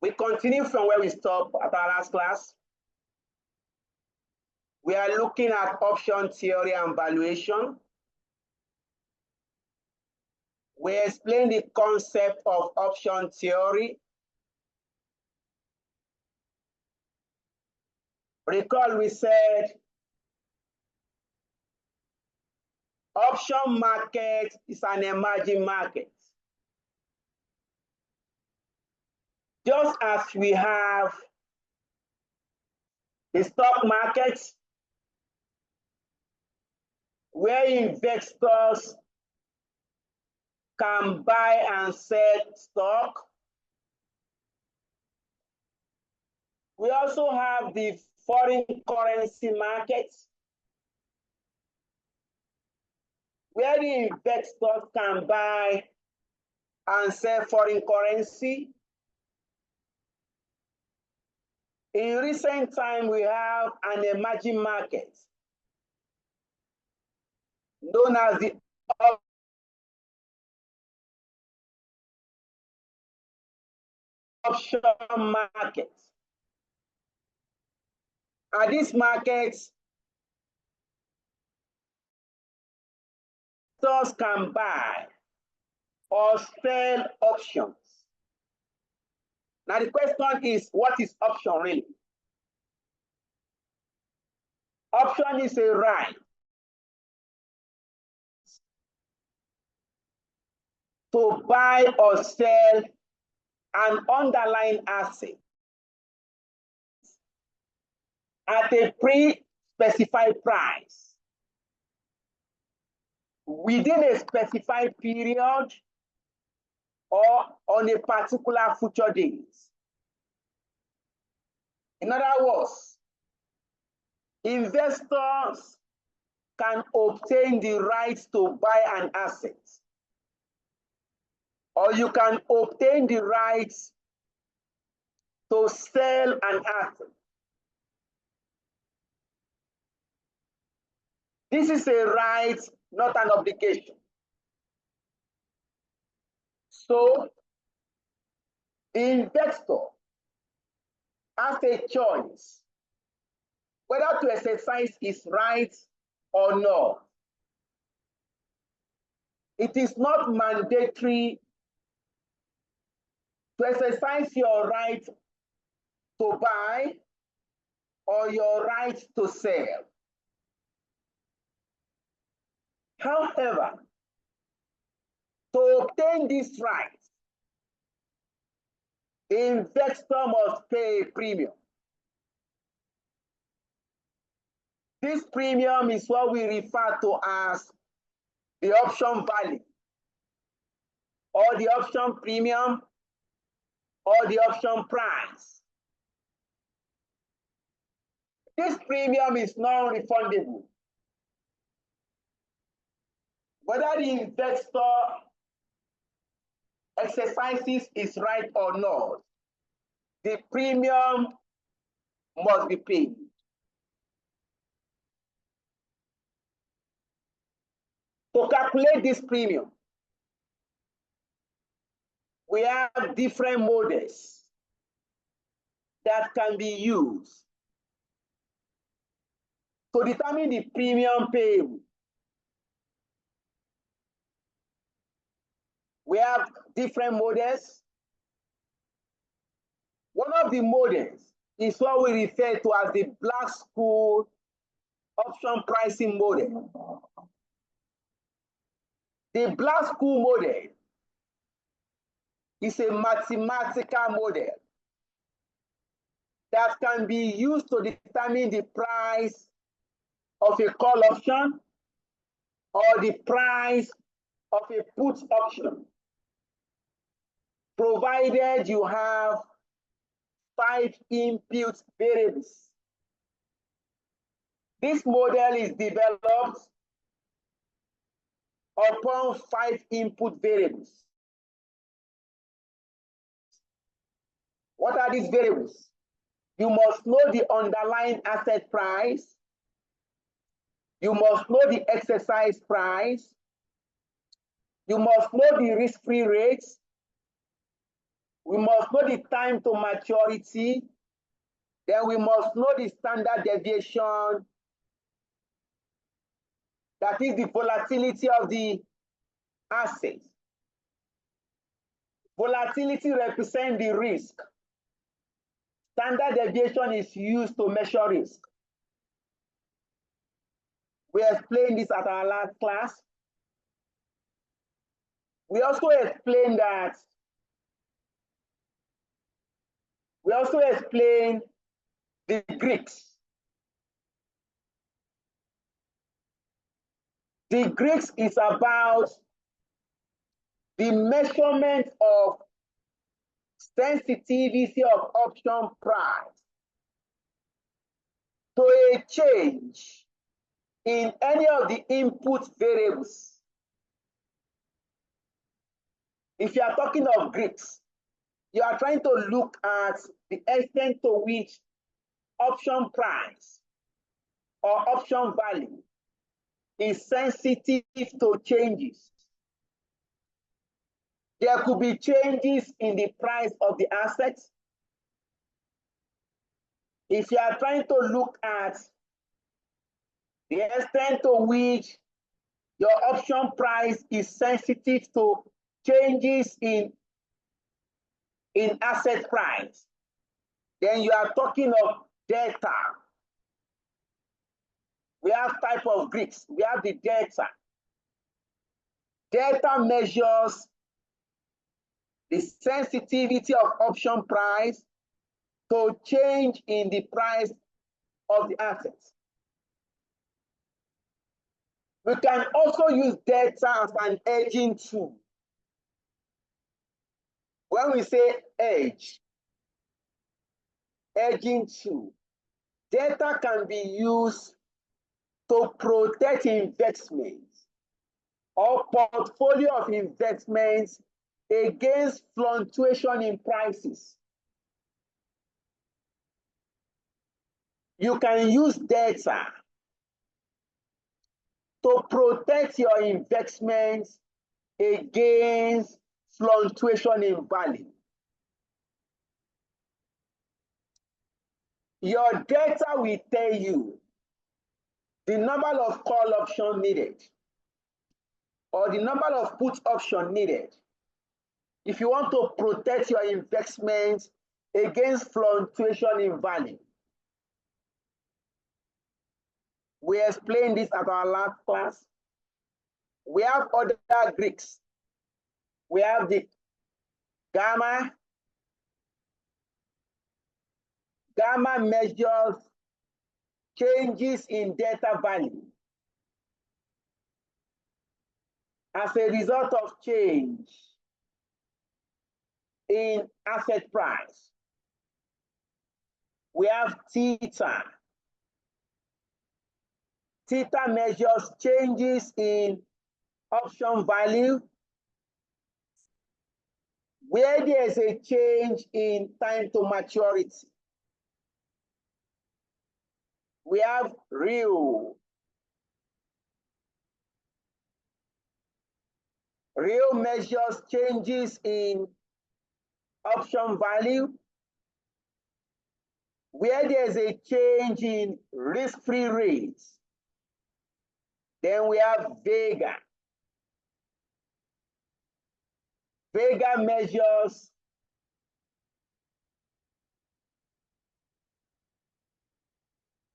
We continue from where we stopped at our last class. We are looking at option theory and valuation. We explained the concept of option theory. Recall we said option market is an emerging market. Just as we have the stock market, where investors can buy and sell stock, we also have the foreign currency market, where the investors can buy and sell foreign currency. In recent time, we have an emerging market known as the option market. And this market, investors can buy or sell options. Now the question is, what is option really? Option is a right to buy or sell an underlying asset at a pre-specified price within a specified period or on a particular future date. In other words, investors can obtain the right to buy an asset, or you can obtain the right to sell an asset. This is a right, not an obligation. So, the investor has a choice whether to exercise his right or not. It is not mandatory to exercise your right to buy or your right to sell. However, to obtain this right, investor must pay a premium. This premium is what we refer to as the option value, or the option premium, or the option price. This premium is non-refundable. Whether the investor exercises his right or not, the premium must be paid. To calculate this premium, we have different models that can be used to determine the premium payable. We have different models. One of the models is what we refer to as the Black School option pricing model. The Black School model is a mathematical model that can be used to determine the price of a call option or the price of a put option, provided you have 5 input variables. This model is developed upon 5 input variables. What are these variables? You must know the underlying asset price. You must know the exercise price. You must know the risk-free rates. We must know the time to maturity. Then we must know the standard deviation, that is the volatility of the asset. Volatility represents the risk. Standard deviation is used to measure risk. We explained this at our last class. We also explained the Greeks. The Greeks is about the measurement of sensitivity of option price to a change in any of the input variables. If you are talking of Greeks, you are trying to look at the extent to which option price or option value is sensitive to changes. There could be changes in the price of the assets. If you are trying to look at the extent to which your option price is sensitive to changes in asset price, then you are talking of delta. We have type of Greeks. We have the delta. Delta measures the sensitivity of option price to change in the price of the assets. We can also use delta as an hedging tool. When we say hedging tool, delta can be used to protect investments or portfolio of investments against fluctuation in prices. You can use delta to protect your investments against fluctuation in value. Your delta will tell you the number of call option needed or the number of put option needed if you want to protect your investments against fluctuation in value. We explained this at our last class. We have other Greeks. We have the gamma. Gamma measures changes in delta value as a result of change in asset price. We have theta. Theta measures changes in option value where there is a change in time to maturity. We have rho. Rho measures changes in option value where there is a change in risk-free rates. Then we have Vega. Vega measures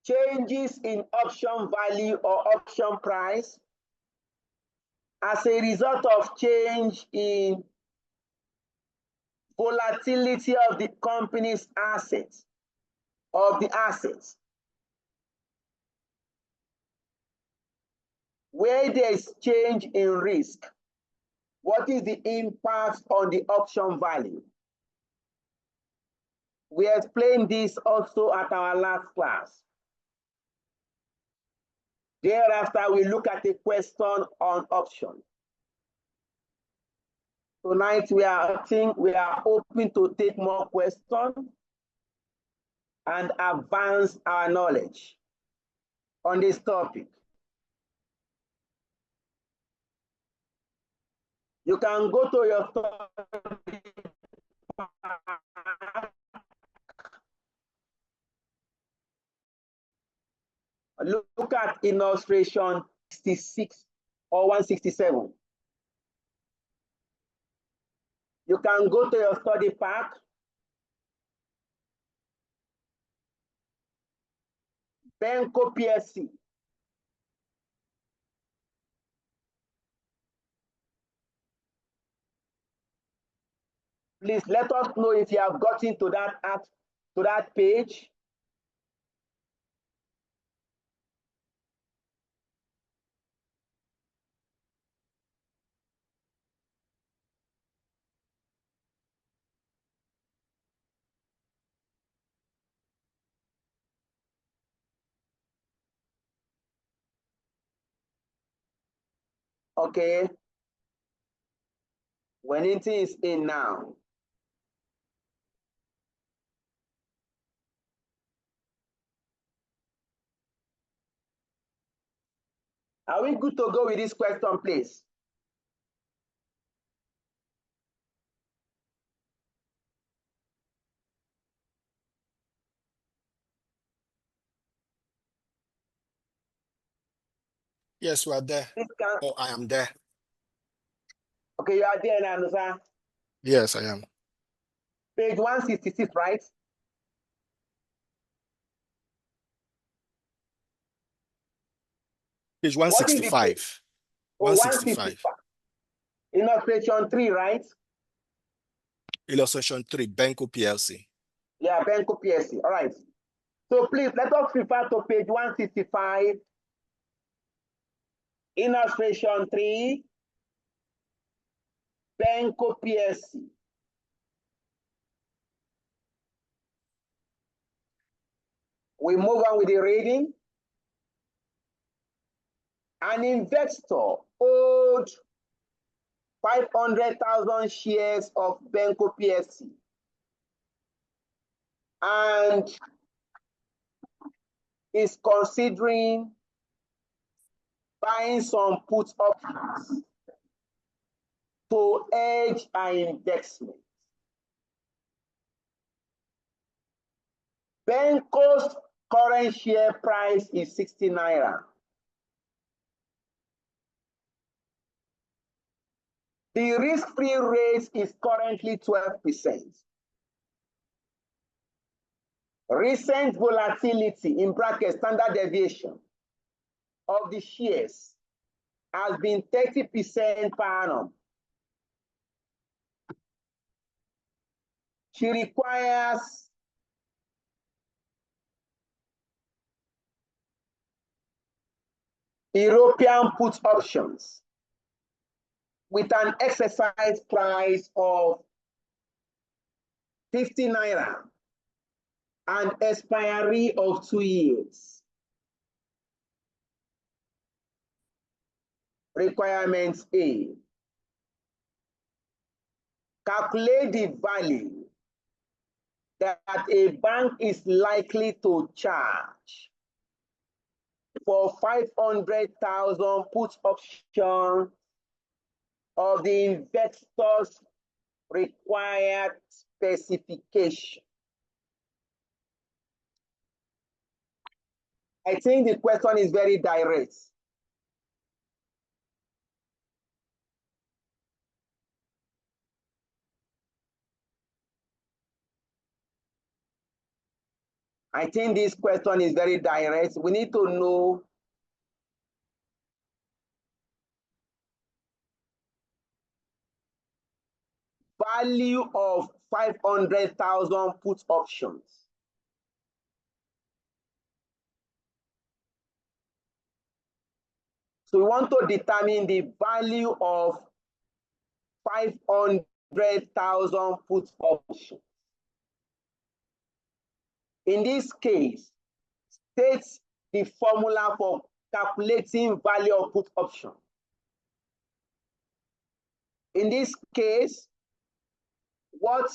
changes in option value or option price as a result of change in volatility of the company's assets, Where there is change in risk, what is the impact on the option value? We explained this also at our last class. Thereafter, we look at a question on option. Tonight we are open to take more questions and advance our knowledge on this topic. You can go to your study Look at illustration 66 or 167. You can go to your study pack. Benko PSC. Please let us know if you have gotten to that page. Okay. When it is in now. Are we good to go with this question, please? Yes, we are there. Oh, I am there. Okay, you are there now, sir. Yes, I am. Page 166, right? Page 165. 165. Illustration 3, right? Illustration 3, Benko PLC. Yeah, Benko PSC. All right. So please let us refer to page 165. Illustration 3, Benko PSC. We move on with the reading. An investor owed 500,000 shares of Benko PSC and is considering buying some put options to hedge an investment. Benko's current share price is 60 naira. The risk-free rate is currently 12%. Recent volatility, in brackets, standard deviation, of the shares has been 30% per annum. She requires European put options with an exercise price of 50 naira and expiry of 2 years. Requirements A. Calculate the value that a bank is likely to charge for 500,000 put option of the investor's required specification. I think the question is very direct. I think this question is very direct. We need to know value of 500,000 put options. So we want to determine the value of 500,000 put options. In this case, state the formula for calculating value of put option. In this case, what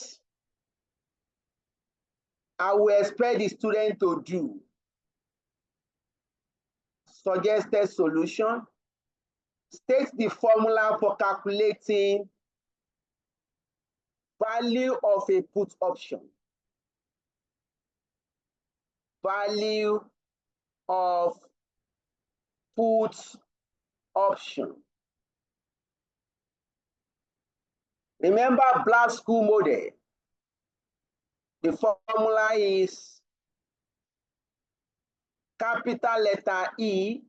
I will expect the student to do: suggested solution, state the formula for calculating Value of a put option. Value of put option. Remember Black School model. The formula is capital letter E,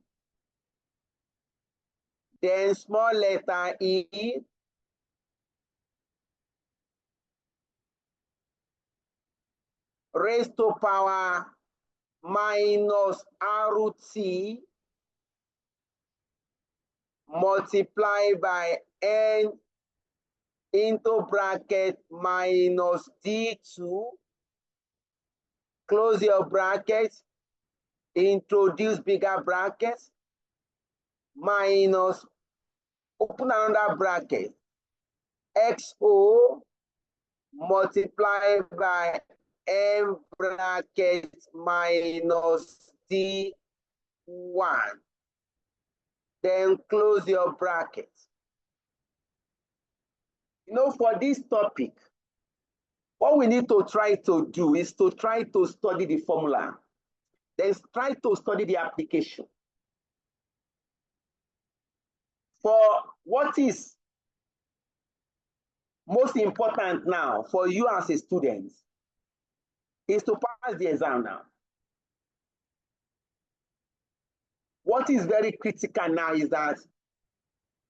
then small letter e, raised to power minus RT multiplied by n into bracket minus D2, close your bracket, introduce bigger brackets, minus, open another bracket, XO multiplied by M bracket minus D1. Then close your bracket. You know, for this topic, what we need to try to do is to try to study the formula, then try to study the application. For what is most important now for you as a student is to pass the exam now. What is very critical now is that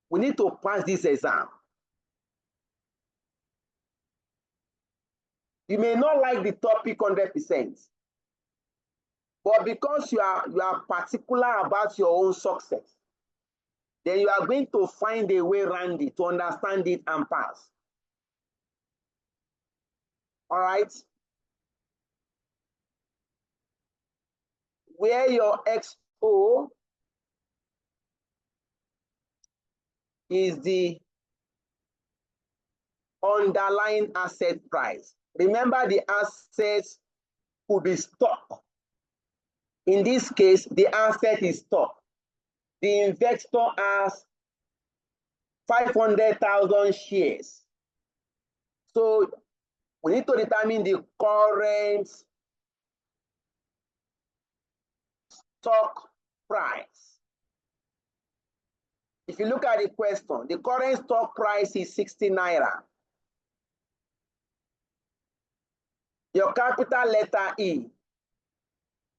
we need to pass this exam. You may not like the topic 100%, but because you are particular about your own success, then you are going to find a way around it to understand it and pass. All right? Where your XO is the underlying asset price. Remember, the assets could be stock. In this case, the asset is stock. The investor has 500,000 shares. So we need to determine the current stock price. If you look at the question, the current stock price is 60 naira. Your capital letter E,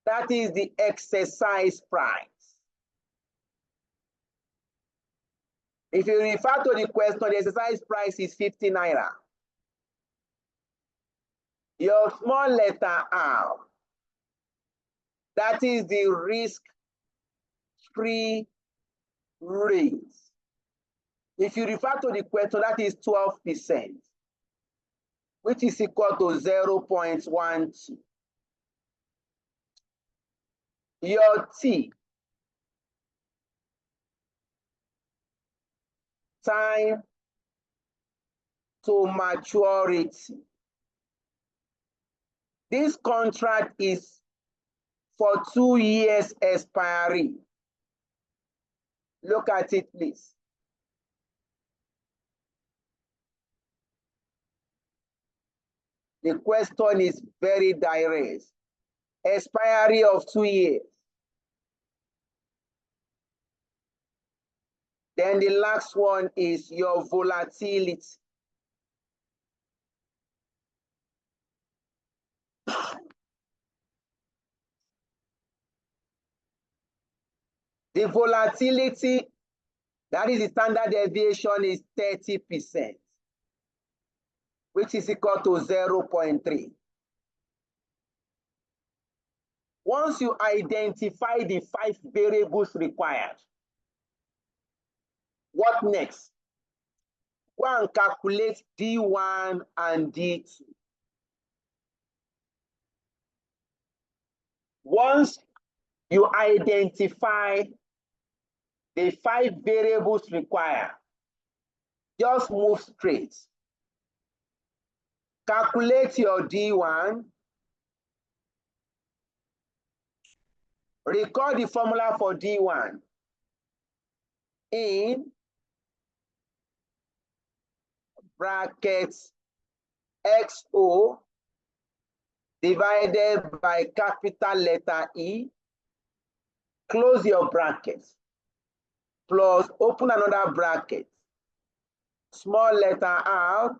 that is the exercise price. If you refer to the question, the exercise price is 50 naira. Your small letter R, that is the risk-free rate. If you refer to the question, that is 12%, which is equal to 0.12. Your T, time to maturity. This contract is for 2 years expiry. Look at it, please. The question is very direct. Expiry of 2 years. Then the last one is your volatility. The volatility, that is the standard deviation, is 30%, which is equal to 0.3. Once you identify the 5 variables required, what next? Go and calculate D1 and D2. Once you identify the 5 variables required, just move straight. Calculate your D1. Record the formula for D1 in brackets XO divided by capital letter E, close your bracket, plus open another bracket, small letter R,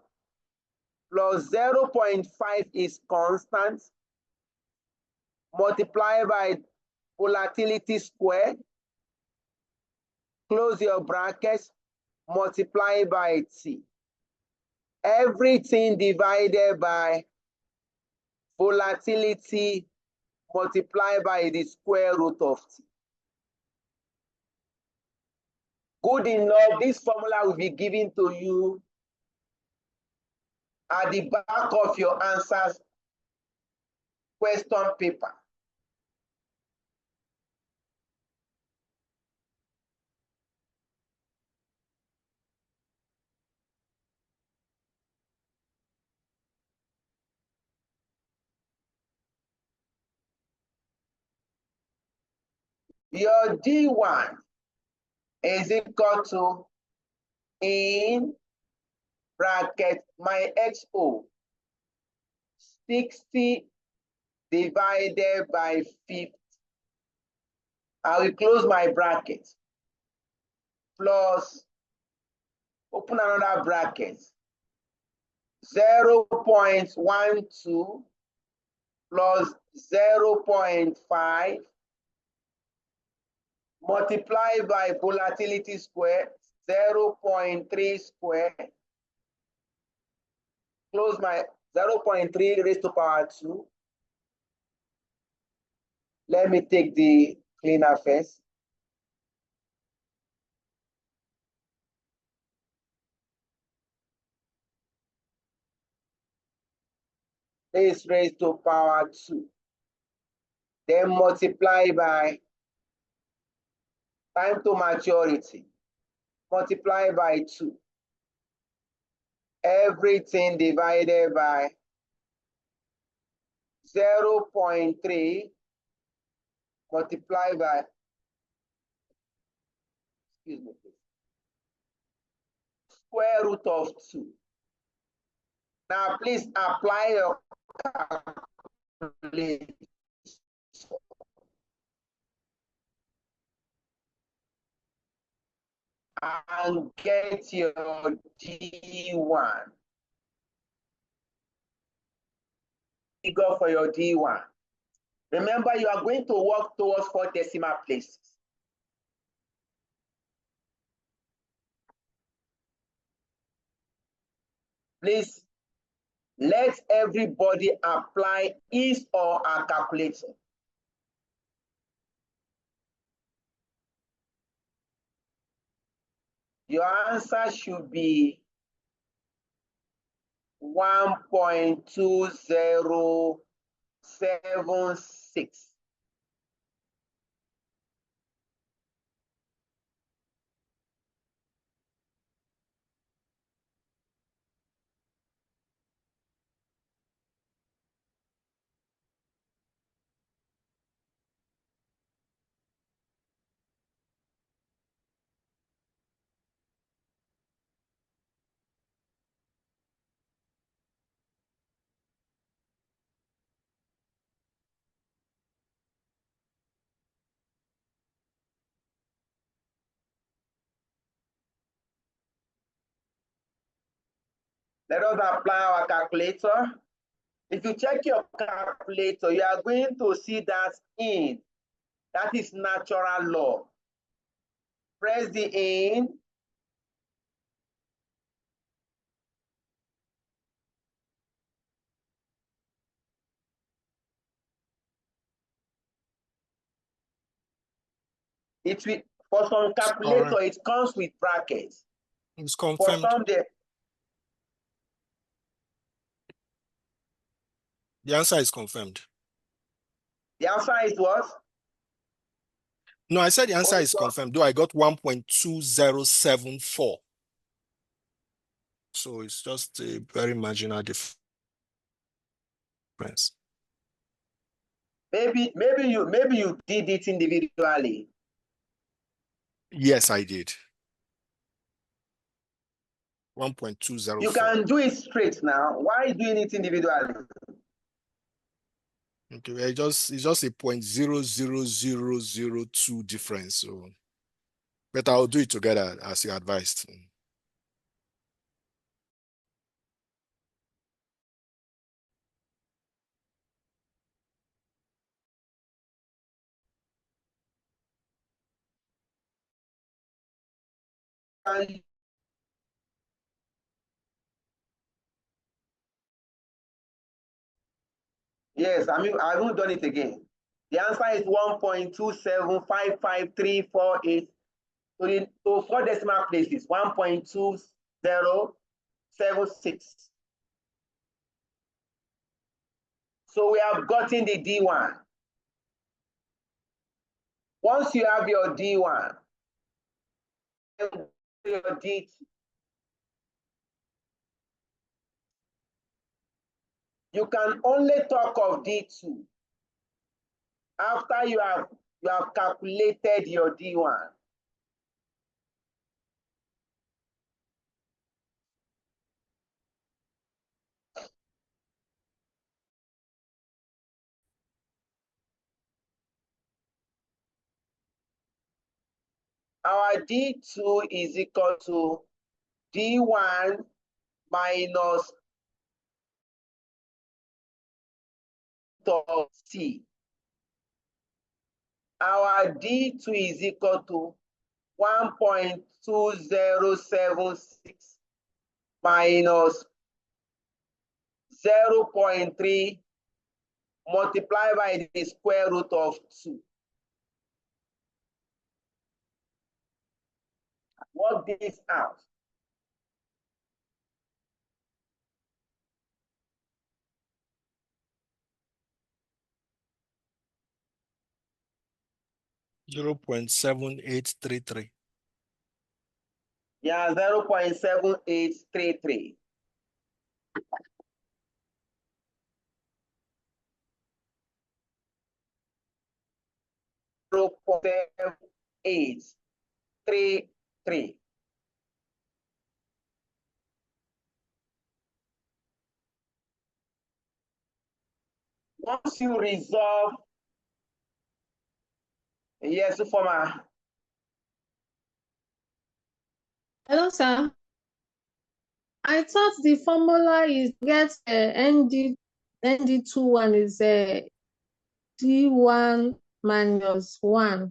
plus 0.5 is constant, multiply by volatility squared, close your bracket, multiply by T. Everything divided by volatility multiplied by the square root of T. Good enough, this formula will be given to you at the back of your answers question paper. Your D1 is equal to, in bracket, my XO, 60 divided by 50. I will close my bracket, plus, open another bracket, 0.12 plus 0.5 multiply by volatility square, 0.3 square, close my 0.3 raised to power 2. Let me take the cleaner first. This raised to power 2. Then multiply by time to maturity. Multiply by 2. Everything divided by 0.3 multiply by, excuse me, please, square root of 2. Now, please apply your calculator and get your D1. Figure for your D1. Remember, you are going to work towards 4 decimal places. Please let everybody apply his or her calculator. Your answer should be 1.2076. Let us apply our calculator. If you check your calculator, you are going to see that in. That is natural law. Press the in. It will, for some calculator, it comes with brackets. It's confirmed. For some, the answer is confirmed. The answer is what? No, I said the answer is confirmed, though I got 1.2074. So it's just a very marginal difference. Maybe you did it individually. Yes, I did. 1.204. You can do it straight now. Why doing it individually? Okay, it's just a 0.00002 difference. So, but I'll do it together as you advised. And yes, I mean, I haven't done it again. The answer is 1.2755348. So 4 decimal places, 1.2076. So we have gotten the D1. Once you have your D1, your D2. You can only talk of D2 after you have calculated your D1. Our D2 is equal to D1 minus C. Our D2 is equal to 1.2076 minus 0.3 multiplied by the square root of 2. Work this out. Zero 0.7833. Yeah, 0.7833. Zero point 833. Once you resolve, yes, former. Hello, sir. I thought the formula is get ND21 is D1 minus 1.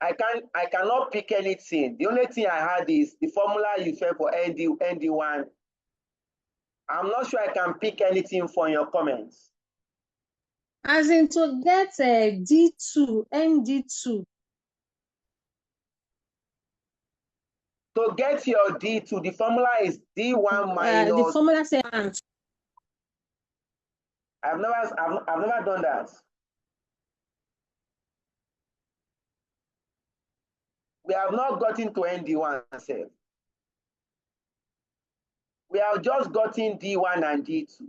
I cannot pick anything. The only thing I had is the formula you said for ND1. I'm not sure I can pick anything from your comments. As in to get D2, ND2. To get your D2, the formula is D1 minus. The formula says I've never done that. We have not gotten to ND1 self. We have just gotten D1 and D2.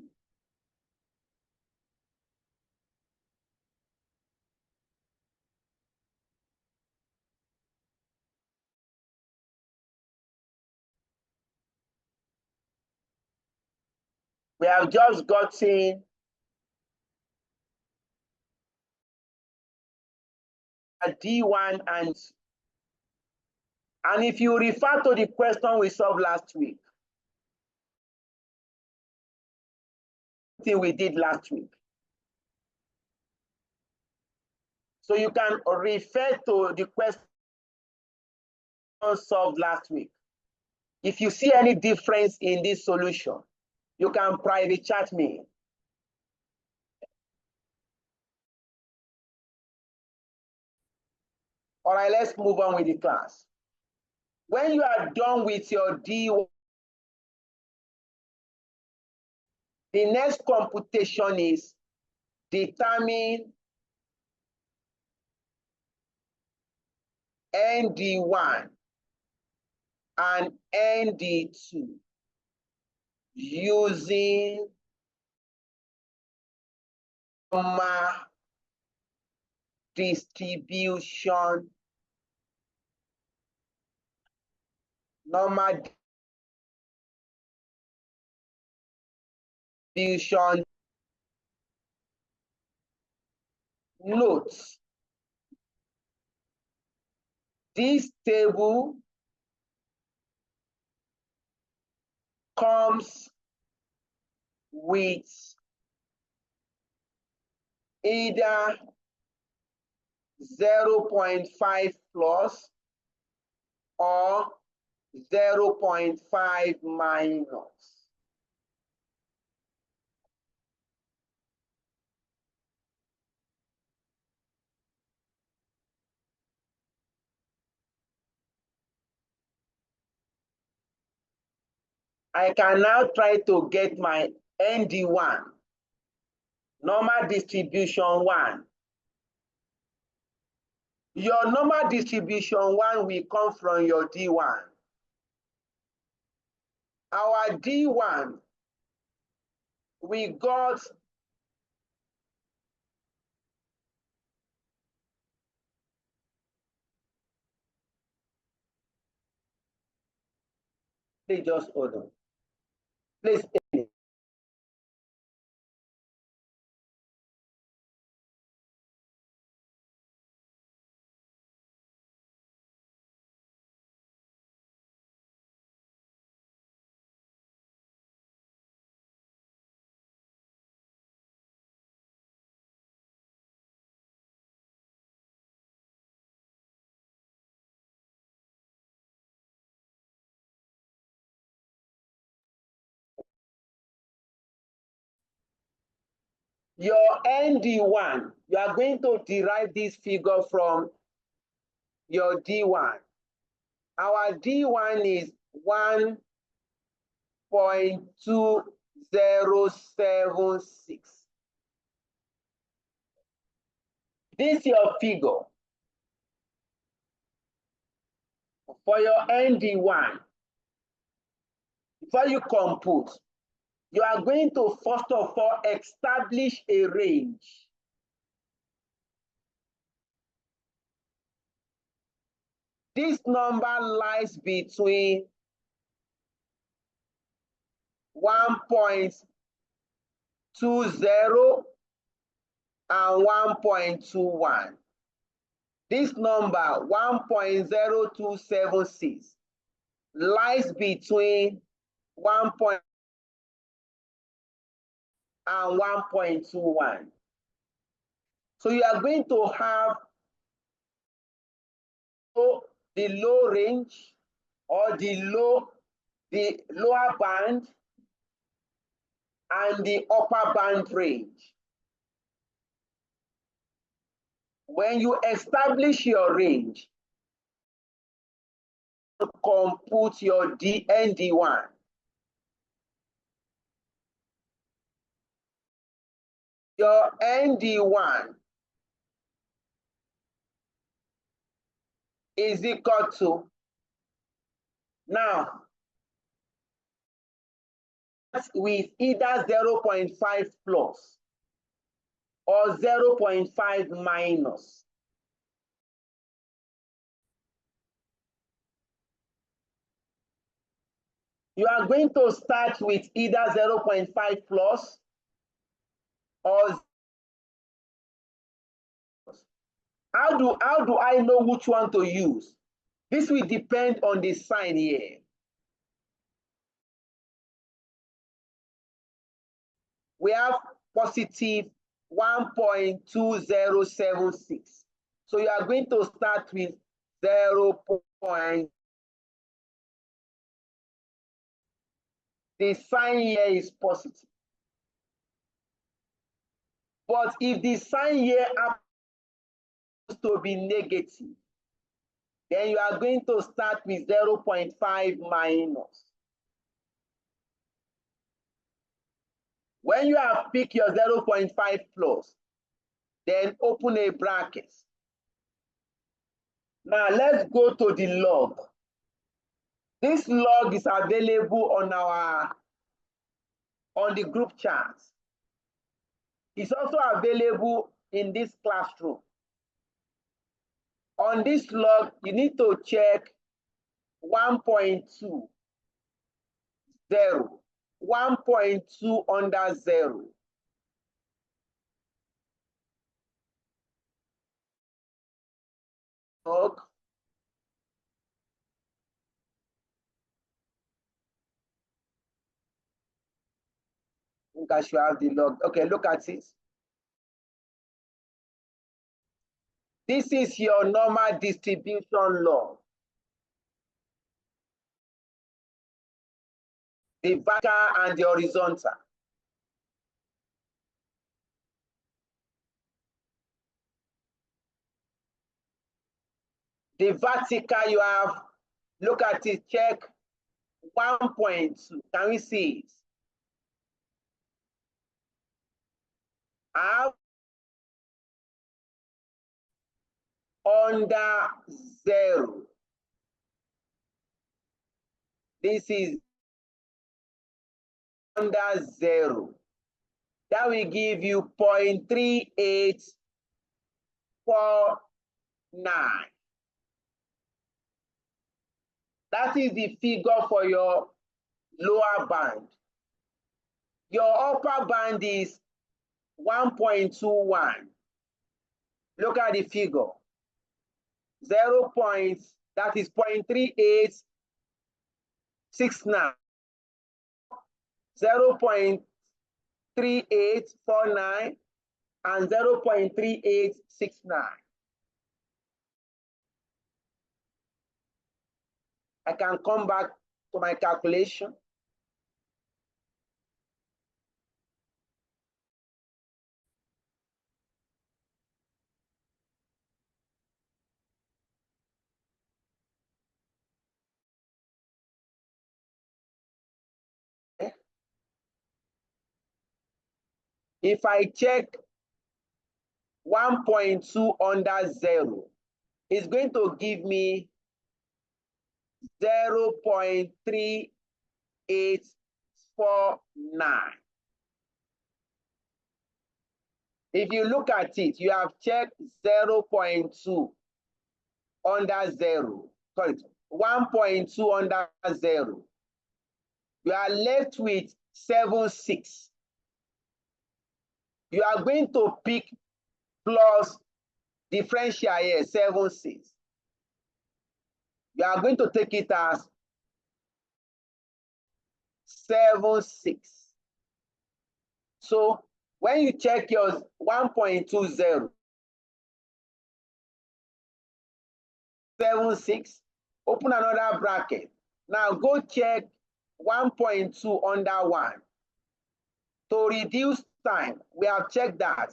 We have just gotten a D1 and if you refer to the question we solved last week, thing we did last week. So you can refer to the question solved last week. If you see any difference in this solution, you can private chat me. All right, let's move on with the class. When you are done with your D1, the next computation is determine ND1 and ND2 using normal distribution, normal distribution. Note, this table comes with either 0.5 plus or 0.5 minus. I can now try to get my ND1, normal distribution 1. Your normal distribution 1 will come from your D1. Our D1, we got please just hold on. Please. Your ND1, you are going to derive this figure from your D1. Our D1 is 1.2076. This is your figure for your ND1. Before you compute, you are going to first of all establish a range. This number lies between 1.20 and 1.21. This number 1.0276 lies between 1. And 1.21. So you are going to have the low range or the lower band and the upper band range. When you establish your range, compute your ND1. Your ND1 is equal to, now, with either 0.5 plus or 0.5 minus. You are going to start with either 0.5 plus or how do I know which one to use? This will depend on the sign here. We have positive 1.2076. So you are going to start with 0. The sign here is positive. But if the sign here happens to be negative, then you are going to start with 0.5 minus. When you have picked your 0.5 plus, then open a bracket. Now let's go to the log. This log is available on the group chat. is also available in this classroom. On this log, you need to check 1.2, 0, 1.2 under 0. Log. I think I should have the log. Okay, look at it. This is your normal distribution log. The vertical and the horizontal. The vertical you have, look at it, check 1.2. Can we see it? Have under 0. This is under 0. That will give you 0.3849. That is the figure for your lower band. Your upper band is 1.21. Look at the figure. 0. That is 0.3869. 0.3849 and 0.3869. I can come back to my calculation. If I check 1.2 under 0, it's going to give me 0.3849. If you look at it, you have checked 0.2 under 0. Sorry, 1.2 under 0. You are left with 7.6. You are going to pick plus differential here, 7.6. You are going to take it as 7.6. So when you check your 1.20, 7.6, open another bracket. Now go check 1.2 under 1. To reduce time, we have checked that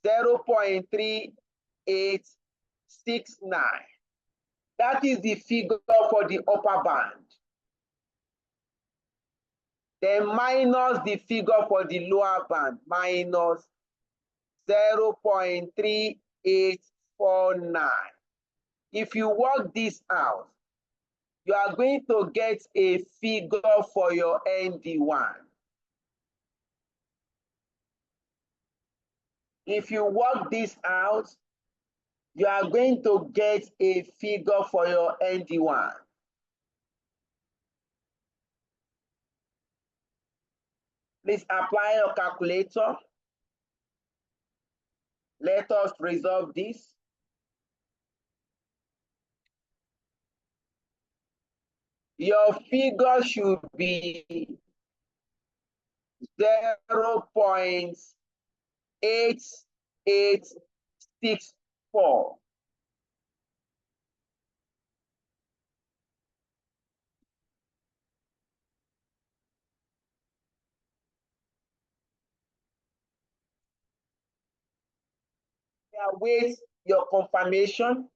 0.3869. That is the figure for the upper band. Then minus the figure for the lower band, minus 0.3849. If you work this out, you are going to get a figure for your ND1. If you work this out, you are going to get a figure for your ND1. Please apply your calculator. Let us resolve this. Your figure should be 0.8864. Await your confirmation.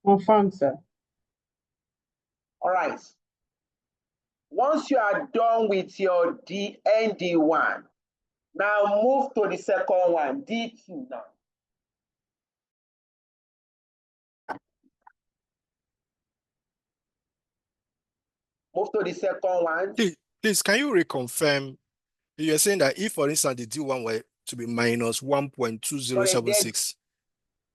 Confirmed, sir. All right. Once you are done with your ND1, now move to the second one, D2 now. Move to the second one. Please, can you reconfirm? You're saying that if, for instance, the D1 were to be minus 1.2076,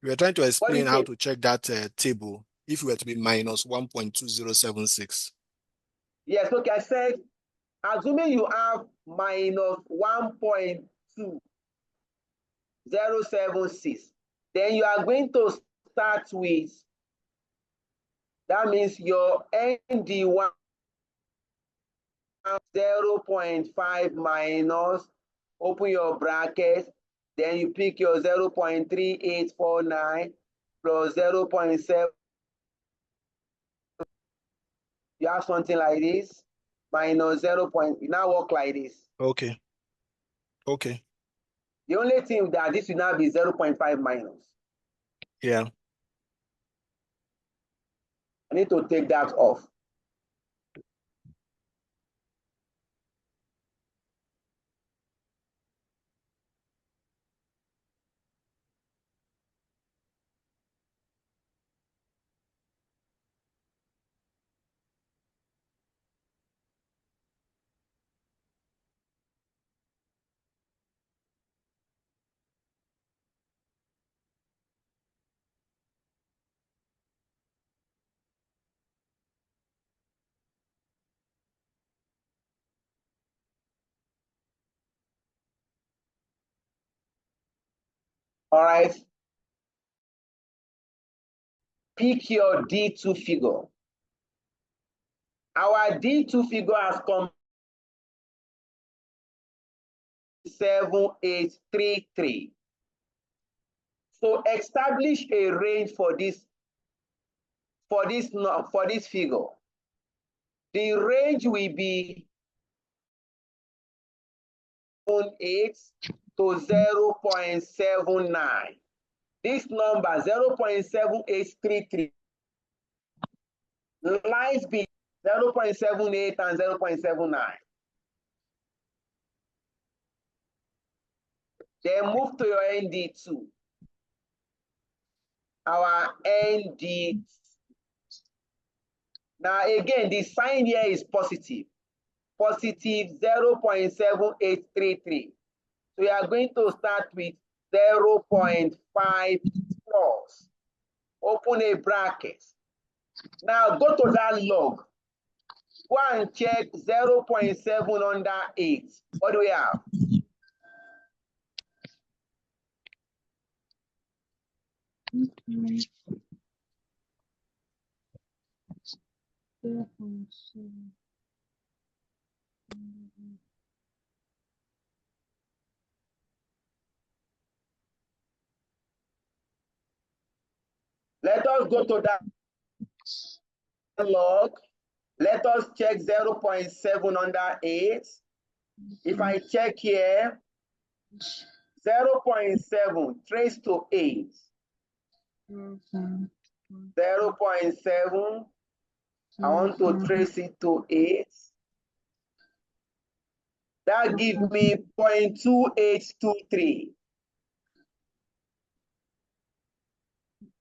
we are trying to explain how to check that table if we were to be minus 1.2076. Yes, okay, I said, assuming you have minus 1.2076, then you are going to start with, that means your ND1 0.5 minus, open your bracket, then you pick your 0.3849 plus 0.7. You have something like this, minus 0. You now work like this. Okay. Okay. The only thing that this will now be 0.5 minus. Yeah. I need to take that off. All right. Pick your D2 figure. Our D2 figure has come 7833. So establish a range for this figure. The range will be 8 to 0.79. This number 0.7833 lies between 0.78 and 0.79. Then move to your ND2. Our ND. Now again, the sign here is positive. Positive 0.7833. So we are going to start with 0.5 plus. Open a bracket. Now go to that log. Go and check 0.7 under 8. What do we have? Let us go to that log. Let us check 0.7 under 8. If I check here, 0.7 trace to 8. 0.7. I want to trace it to 8. That gives me 0.2823.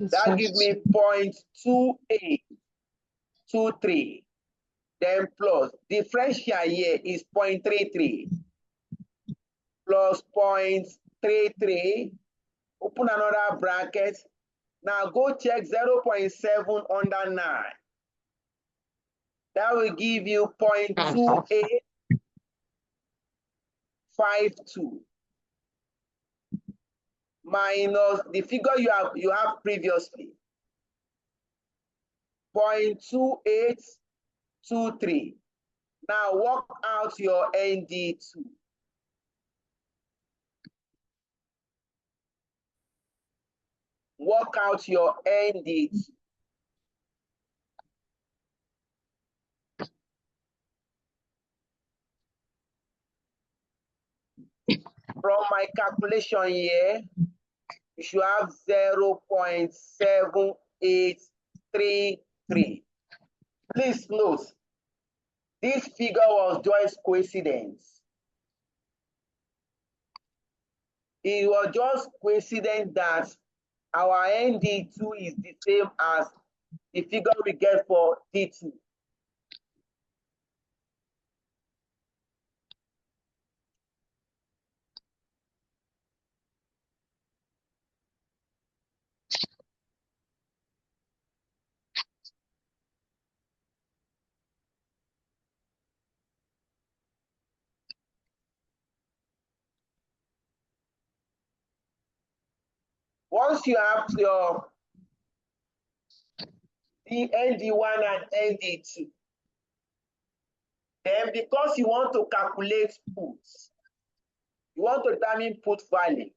That gives me 0.2823. Then plus differential here is 0.33 plus 0.33. Open another bracket. Now go check 0.7 under 9. That will give you 0.2852 minus the figure you have previously. 0.2823. Now work out your ND2. Work out your ND2. From my calculation here, you should have 0.7833. Please note, this figure was just coincidence. It was just coincidence that our ND2 is the same as the figure we get for D2. Once you have your ND1 and ND2, then because you want to calculate puts, you want to determine put value.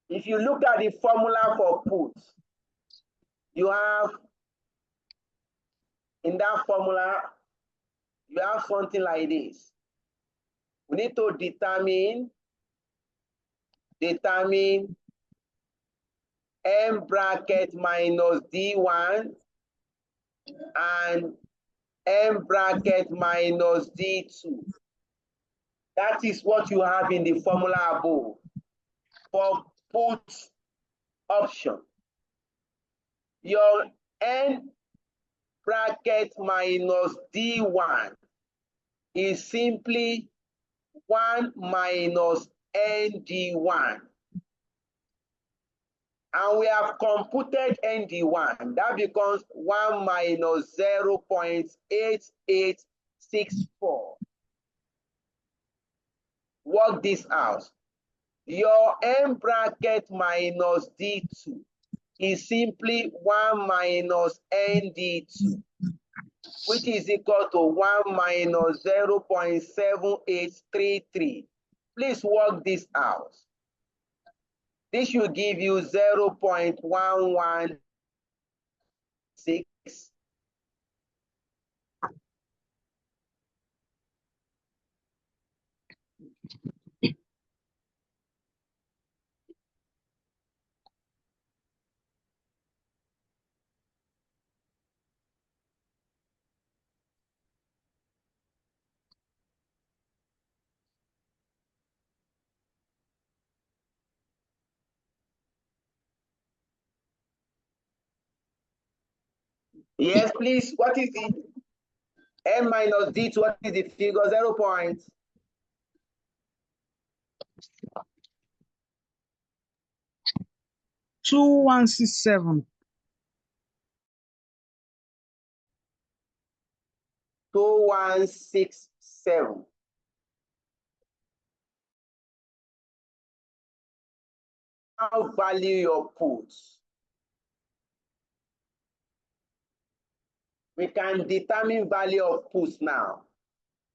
If you look at the formula for put, you have in that formula, you have something like this. We need to determine M bracket minus D1 and M bracket minus D2. That is what you have in the formula above for put option. Your N bracket minus D1 is simply 1 minus ND1. And we have computed ND1. That becomes 1 minus 0.8864. Work this out. Your M bracket minus D2 is simply 1 minus ND2, which is equal to 1 minus 0.7833. Please work this out. This should give you 0.116. Yes, please. What is it? M minus D2, what is the figure? 0. 2167. 2167. Now value your puts. We can determine value of puts now.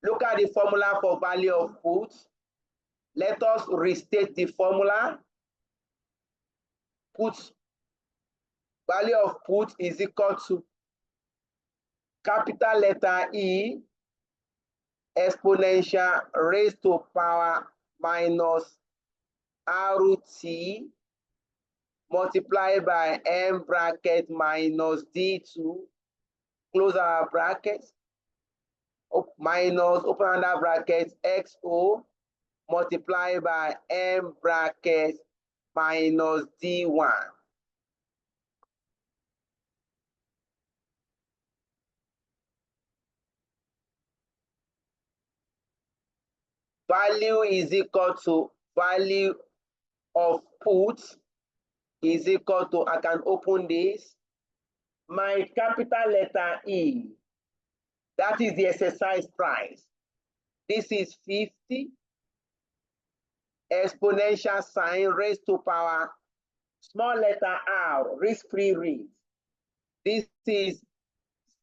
Look at the formula for value of puts. Let us restate the formula. Value of put is equal to capital letter E exponential raised to power minus RT multiplied by M bracket minus D2, close our brackets, minus open another bracket XO multiplied by M bracket minus D1. Value is equal to value of put is equal to, I can open this, my capital letter E, that is the exercise price. This is 50, exponential sign raised to power, small letter R, risk-free rate. This is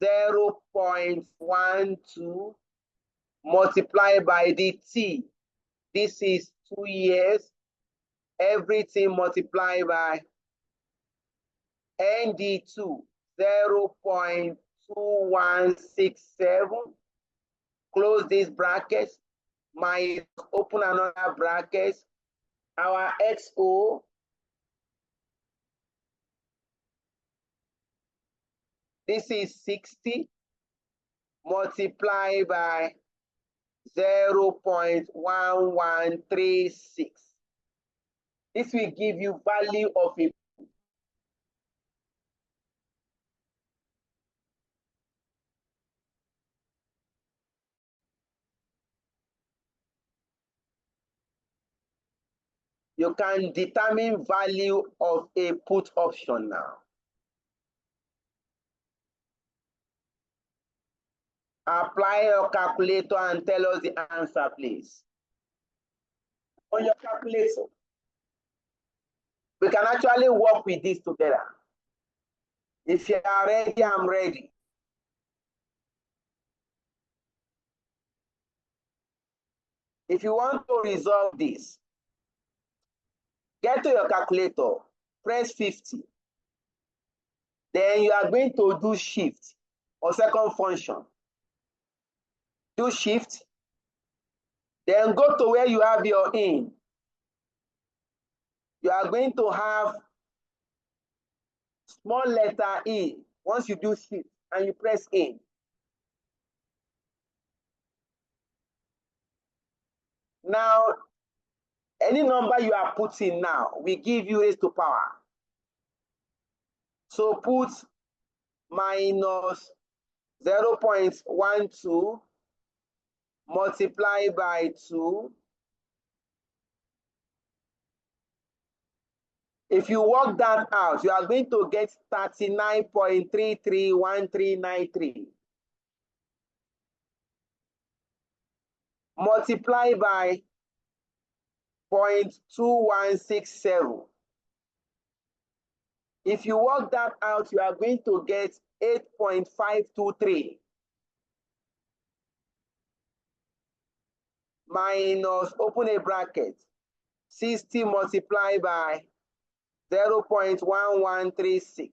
0.12 multiplied by the T. This is 2 years. Everything multiplied by ND2, 0.2167. Close this bracket. Open another bracket. Our XO this is 60 multiplied by 0.1136. This will give you value of a you can determine value of a put option now. Apply your calculator and tell us the answer, please. On your calculator. We can actually work with this together. If you are ready, I'm ready. If you want to resolve this, get to your calculator, press 50. Then you are going to do shift or second function. Do shift. Then go to where you have your in. You are going to have small letter E once you do shift and you press in. Now, any number you are putting now, we give you raised to power. So put minus 0.12 multiplied by 2. If you work that out, you are going to get 39.331393. Multiply by 0.2167. If you work that out, you are going to get 8.523 minus, open a bracket, 60 multiplied by 0.1136.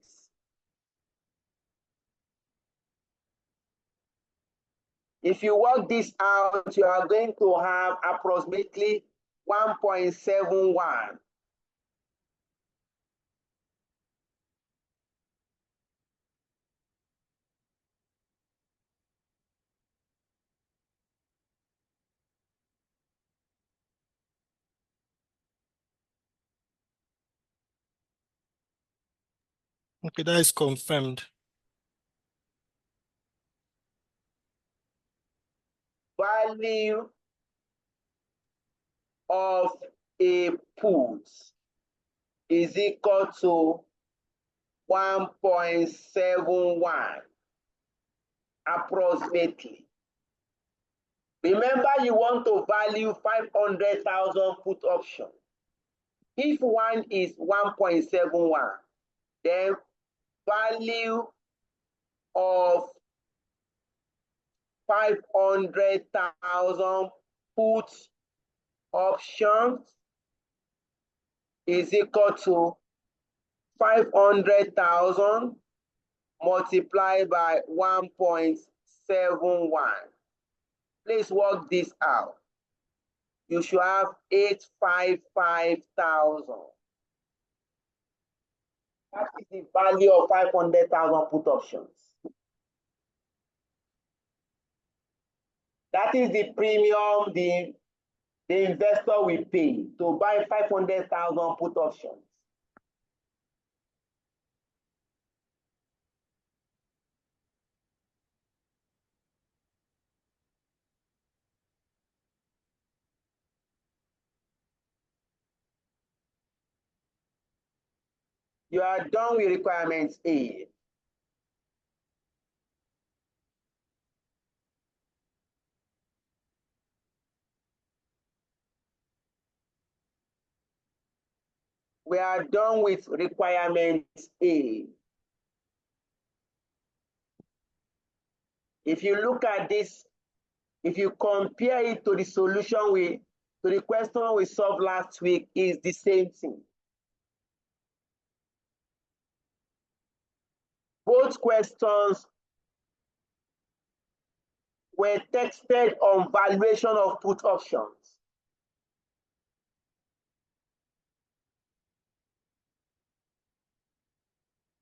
If you work this out, you are going to have approximately 1.71. Okay, that is confirmed. Value of a put is equal to 1.71 approximately. Remember, you want to value 500,000 put option. If one is 1.71, then value of 500,000 put options is equal to 500,000 multiplied by 1.71. Please work this out. You should have 855,000. That is the value of 500,000 put options. That is the premium the investor will pay to buy 500,000 put options. You are done with requirements A. We are done with requirements A. If you look at this, if you compare it to the solution to the question we solved last week, is the same thing. Both questions were texted on valuation of put options.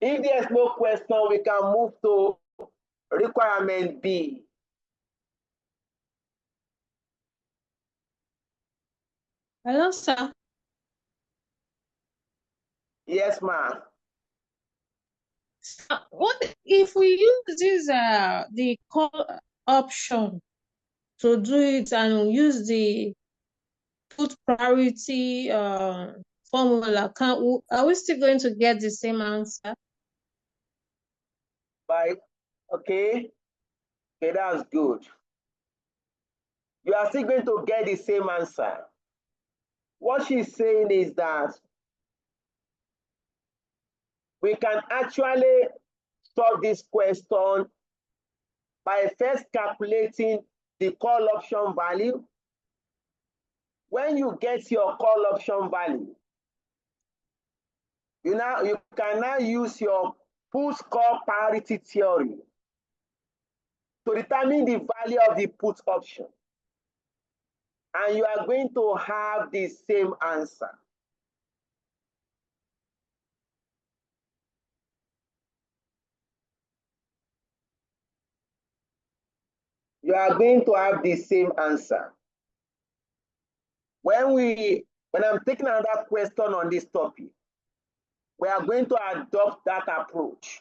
If there's no question, we can move to requirement B. Hello, sir. Yes, ma'am. What if we use this the call option to do it and use the put priority formula? Are we still going to get the same answer? Okay, that's good. You are still going to get the same answer. What she's saying is that we can actually solve this question by first calculating the call option value. When you get your call option value, you can now use your put call parity theory to determine the value of the put option. And you are going to have the same answer. You are going to have the same answer. When I'm taking another question on this topic, we are going to adopt that approach.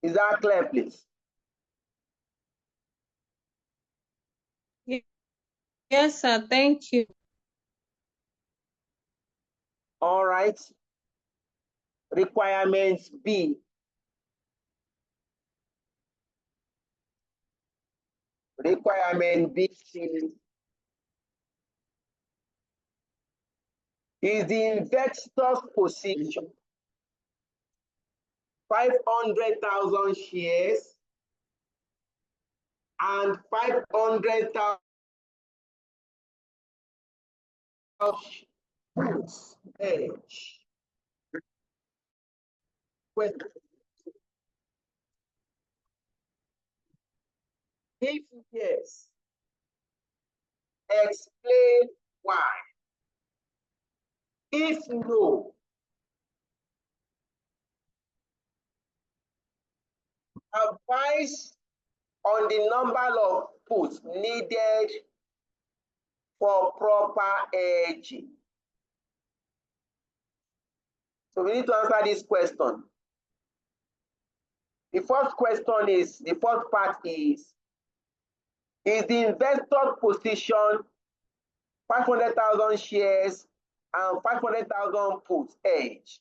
Is that clear, please? Yes, sir. Thank you. All right. Requirements B. Requirement B is the investor's position 500,000 shares and 500,000 puts edge. If yes, explain why. If no, advise on the number of puts needed for proper hedging. So we need to answer this question. The first question is, the first part is the investor position 500,000 shares and 500,000 puts hedged?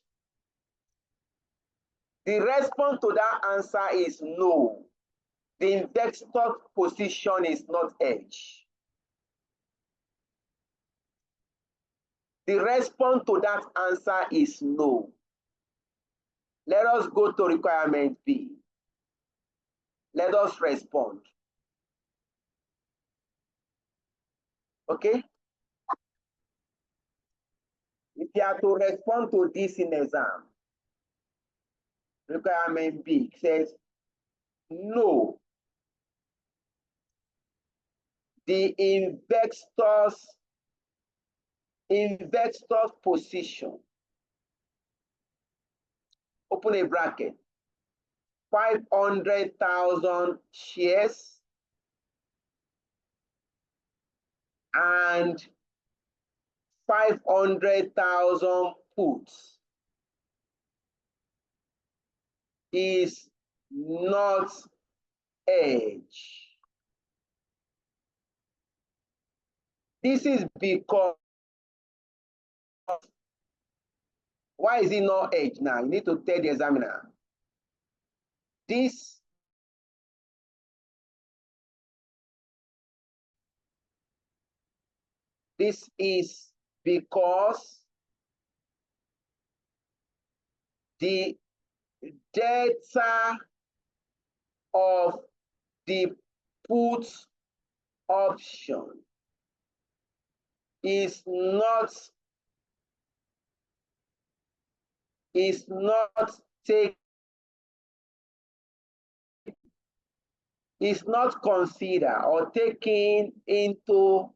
The response to that answer is no. The investor position is not hedged. The response to that answer is no. Let us go to requirement B. Let us respond. Okay? If you have to respond to this in exam, requirement B says no. The investor's position, open a bracket, 500,000 shares and 500,000 puts is not hedged. This is because, why is it not hedged now? You need to tell the examiner. This is because the data of the put option is not considered or taken into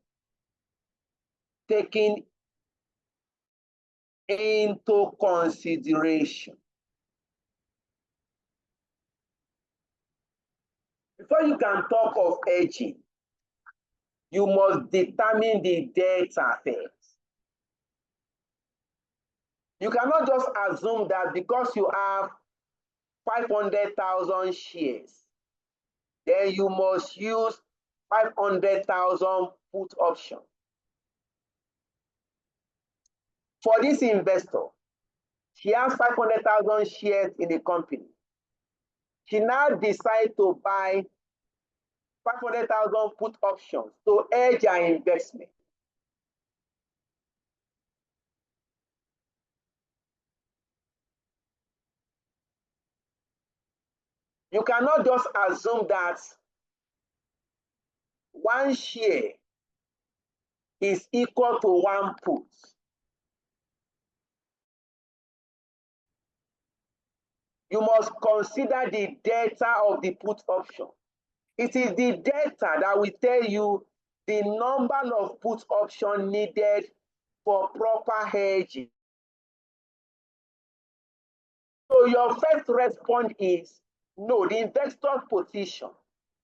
consideration. Before you can talk of hedging, you must determine the data first. You cannot just assume that because you have 500,000 shares, then you must use 500,000 put option. For this investor, she has 500,000 shares in the company. She now decides to buy 500,000 put options to hedge her investment. You cannot just assume that one share is equal to one put. You must consider the delta of the put option. It is the delta that will tell you the number of put options needed for proper hedging. So your first response is no, the investor's position,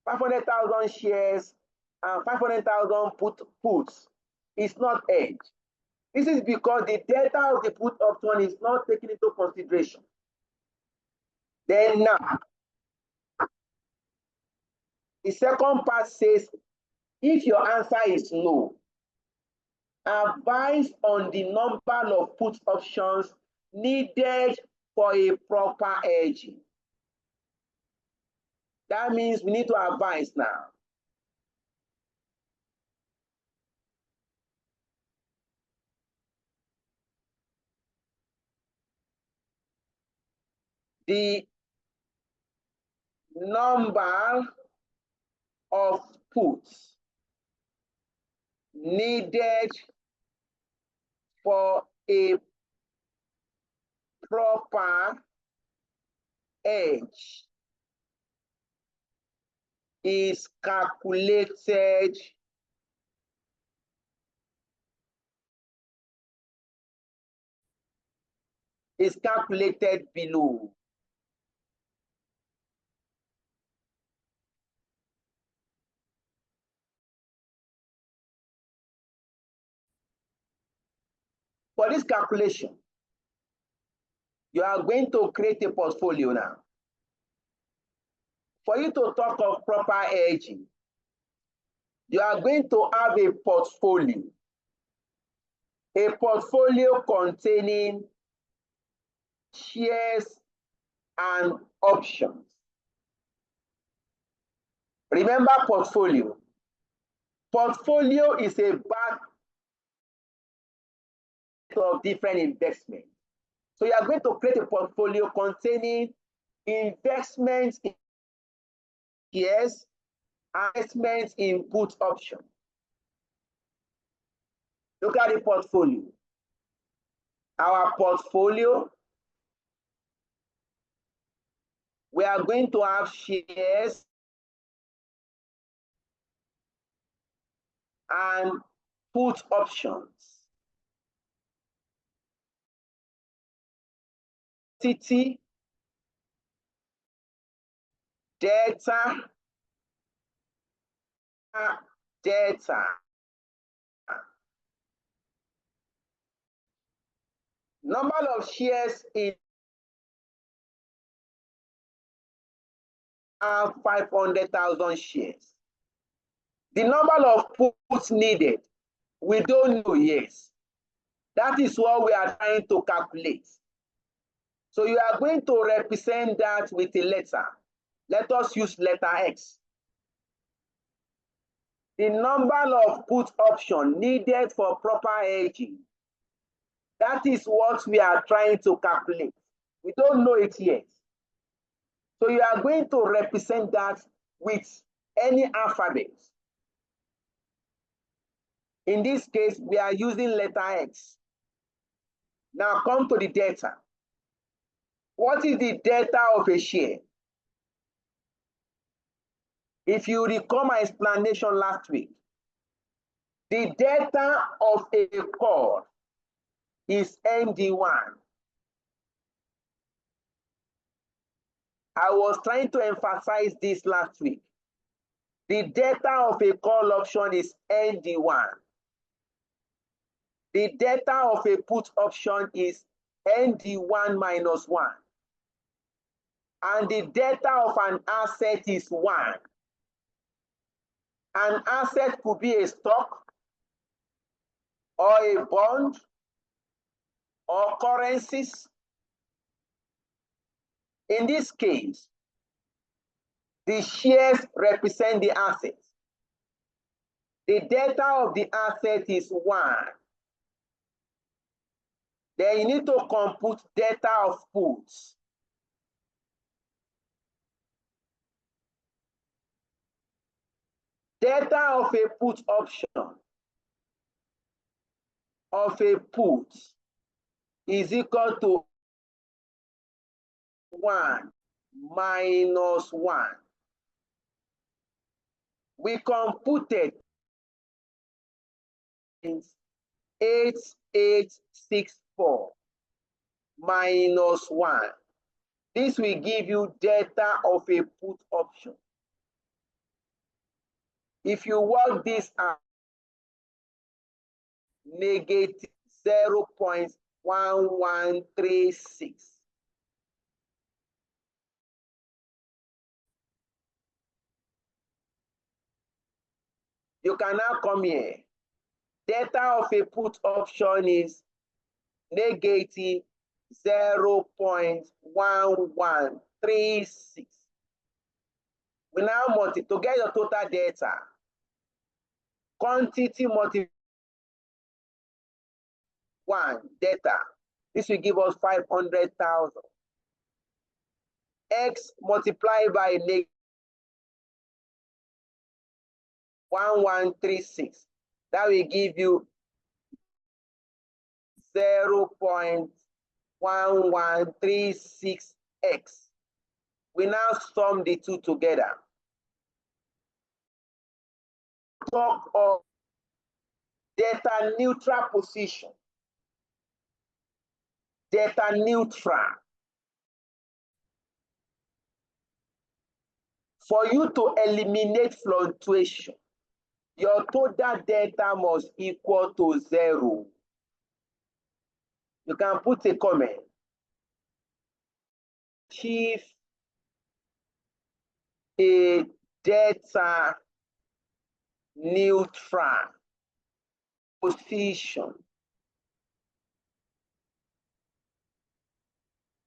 500,000 shares and 500,000 puts is not hedged. This is because the delta of the put option is not taken into consideration. Then now, the second part says, if your answer is no, advise on the number of put options needed for a proper hedging. That means we need to advise now. The number of puts needed for a proper hedge is calculated below. For this calculation, you are going to create a portfolio now. For you to talk of proper hedging, you are going to have a portfolio containing shares and options. Remember portfolio. Portfolio is a basket of different investments. So you are going to create a portfolio containing investments in shares, investments in put option. Look at the portfolio. Our portfolio, we are going to have shares and put options. City, data, number of shares in 500,000 shares. The number of puts needed, we don't know yet. That is what we are trying to calculate. So you are going to represent that with a letter. Let us use letter X. The number of put options needed for proper hedging. That is what we are trying to calculate. We don't know it yet. So you are going to represent that with any alphabet. In this case, we are using letter X. Now come to the data. What is the data of a share? If you recall my explanation last week, the data of a call is ND1. I was trying to emphasize this last week. The data of a call option is ND1. The data of a put option is ND1 minus 1. And the data of an asset is 1. An asset could be a stock or a bond or currencies. In this case, the shares represent the assets. The data of the asset is 1. Then you need to compute data of puts. Delta of a put option of a put is equal to 1 minus 1. We computed 8864 minus 1. This will give you delta of a put option. If you work this out, negative 0.1136. You can now come here. Delta of a put option is negative 0.1136. We now multiply to get your total delta. Quantity multiply 1 delta. This will give us 500,000. X multiplied by negative 1136. That will give you 0.1136x. We now sum the two together. Talk of delta neutral position. Delta neutral. For you to eliminate fluctuation, your total delta must equal to 0. You can put a comment. Achieve a delta neutral position.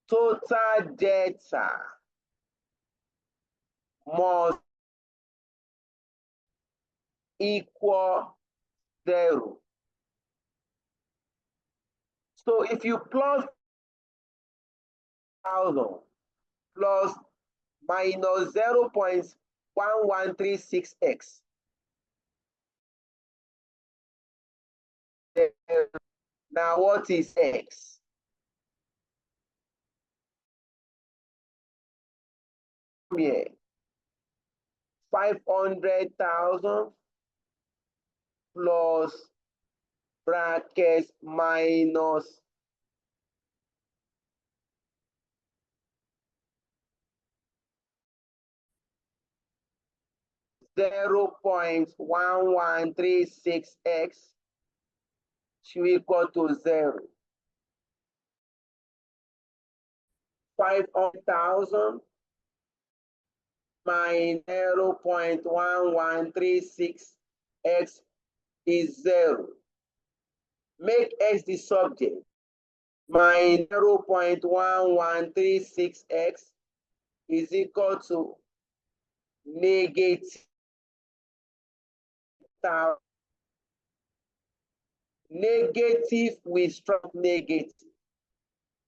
Total delta must equal 0. So if you plus 1,000 plus minus 0.1136x, now what is x? Here, 500,000 plus brackets minus 0.1136x should equal to 0. 500,000 minus 0.1136x is 0. Make x the subject. Minus 0.1136x is equal to negative 1,000. Negative with strong negative.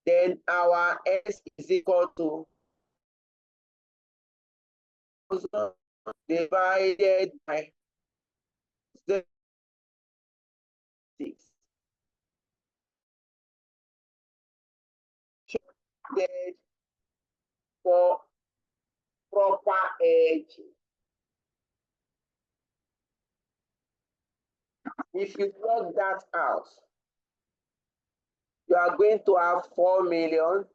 Then our s is equal to divided by 6. For proper edge. If you work that out, you are going to have 4,401,000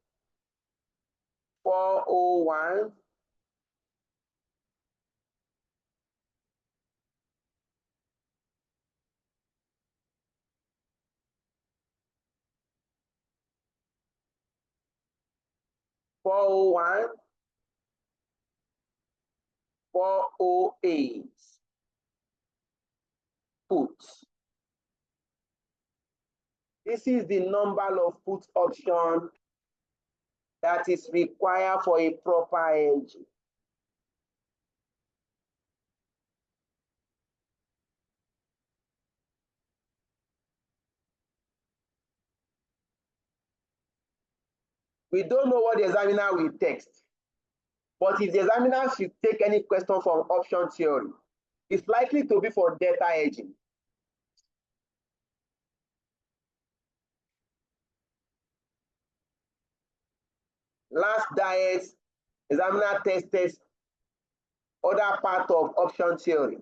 408 puts. This is the number of put option that is required for a proper hedge. We don't know what the examiner will text, but if the examiner should take any question from option theory, is likely to be for delta hedging. Last diet, examiner tested other part of option theory.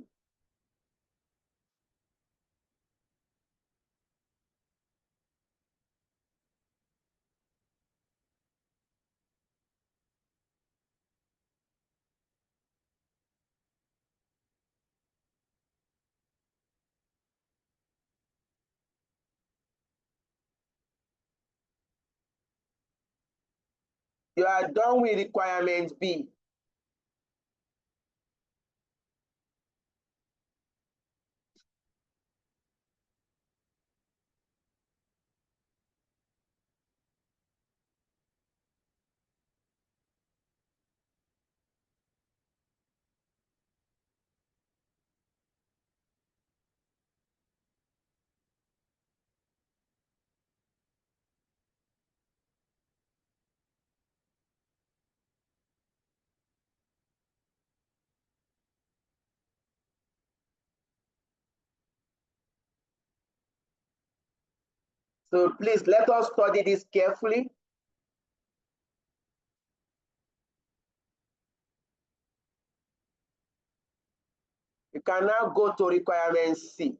You are done with requirement B. So please let us study this carefully. You can now go to requirement C.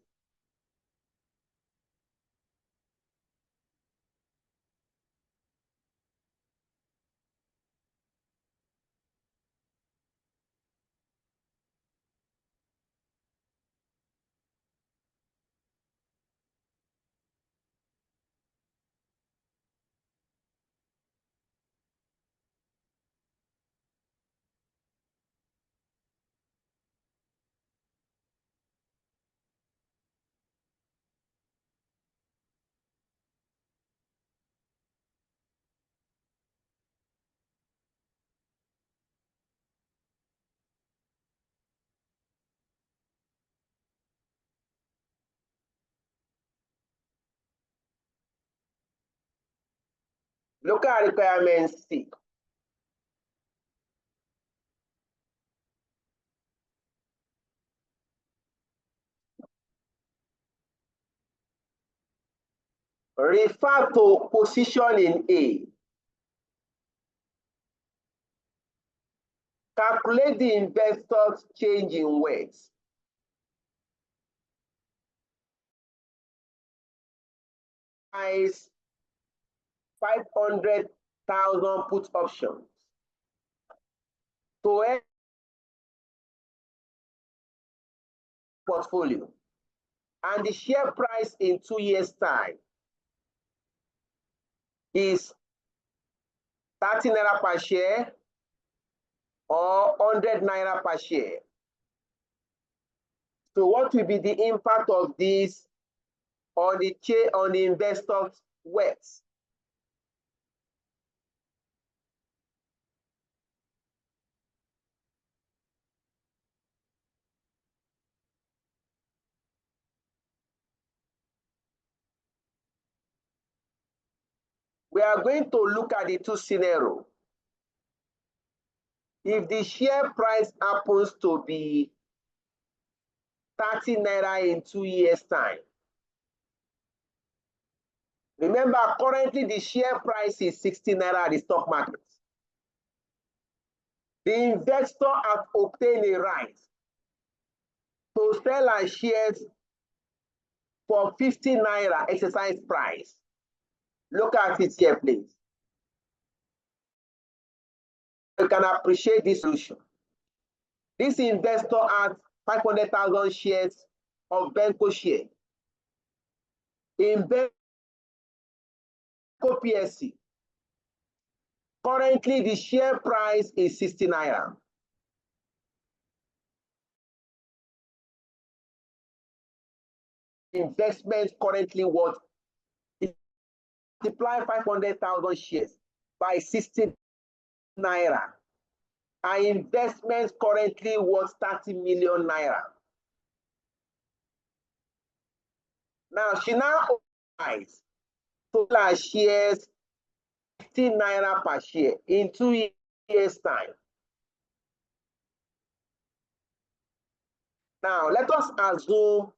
Look at requirement C. Refer to position in A. Calculate the investor's change in weights. Price 500,000 put options. To end portfolio. And the share price in 2 years' time is 30 naira per share or 100 naira per share. So what will be the impact of this on the investor's wealth? We are going to look at the two scenarios. If the share price happens to be 30 naira in 2 years' time. Remember, currently the share price is 60 naira at the stock market. The investor has obtained a right to sell our shares for 50 naira exercise price. Look at it here, please. You can appreciate this solution. This investor has 500,000 shares of Benko share in Benko PSC. Currently, the share price is 60 naira. Investment currently worth, multiply 500,000 shares by 60 naira. Our investment currently worth 30 million naira. Now she now buys total shares 15 naira per share in 2 years' time. Now, let us assume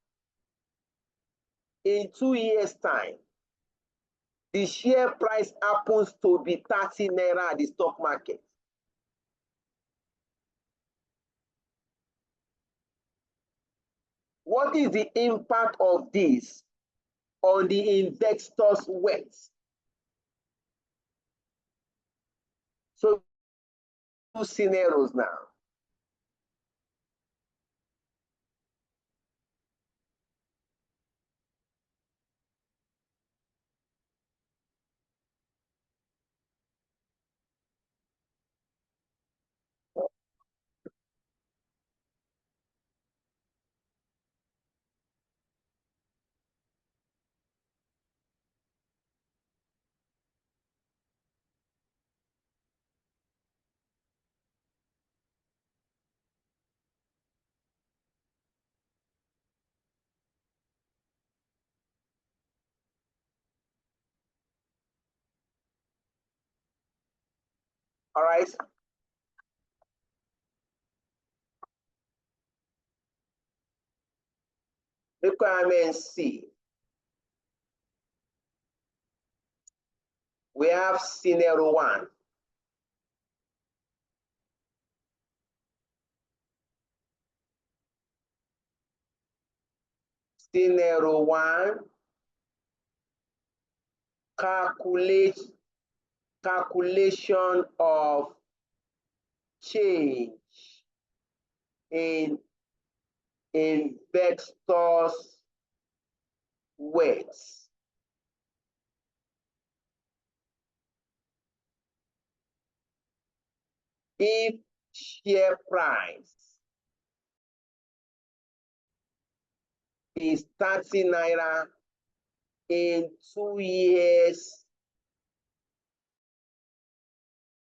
in 2 years' time, the share price happens to be 30 naira at the stock market. What is the impact of this on the investor's wealth? So, two scenarios now. All right. Requirement C. We have scenario 1. Scenario 1, calculation of change in investors' wealth. If share price is 30 naira in 2 years'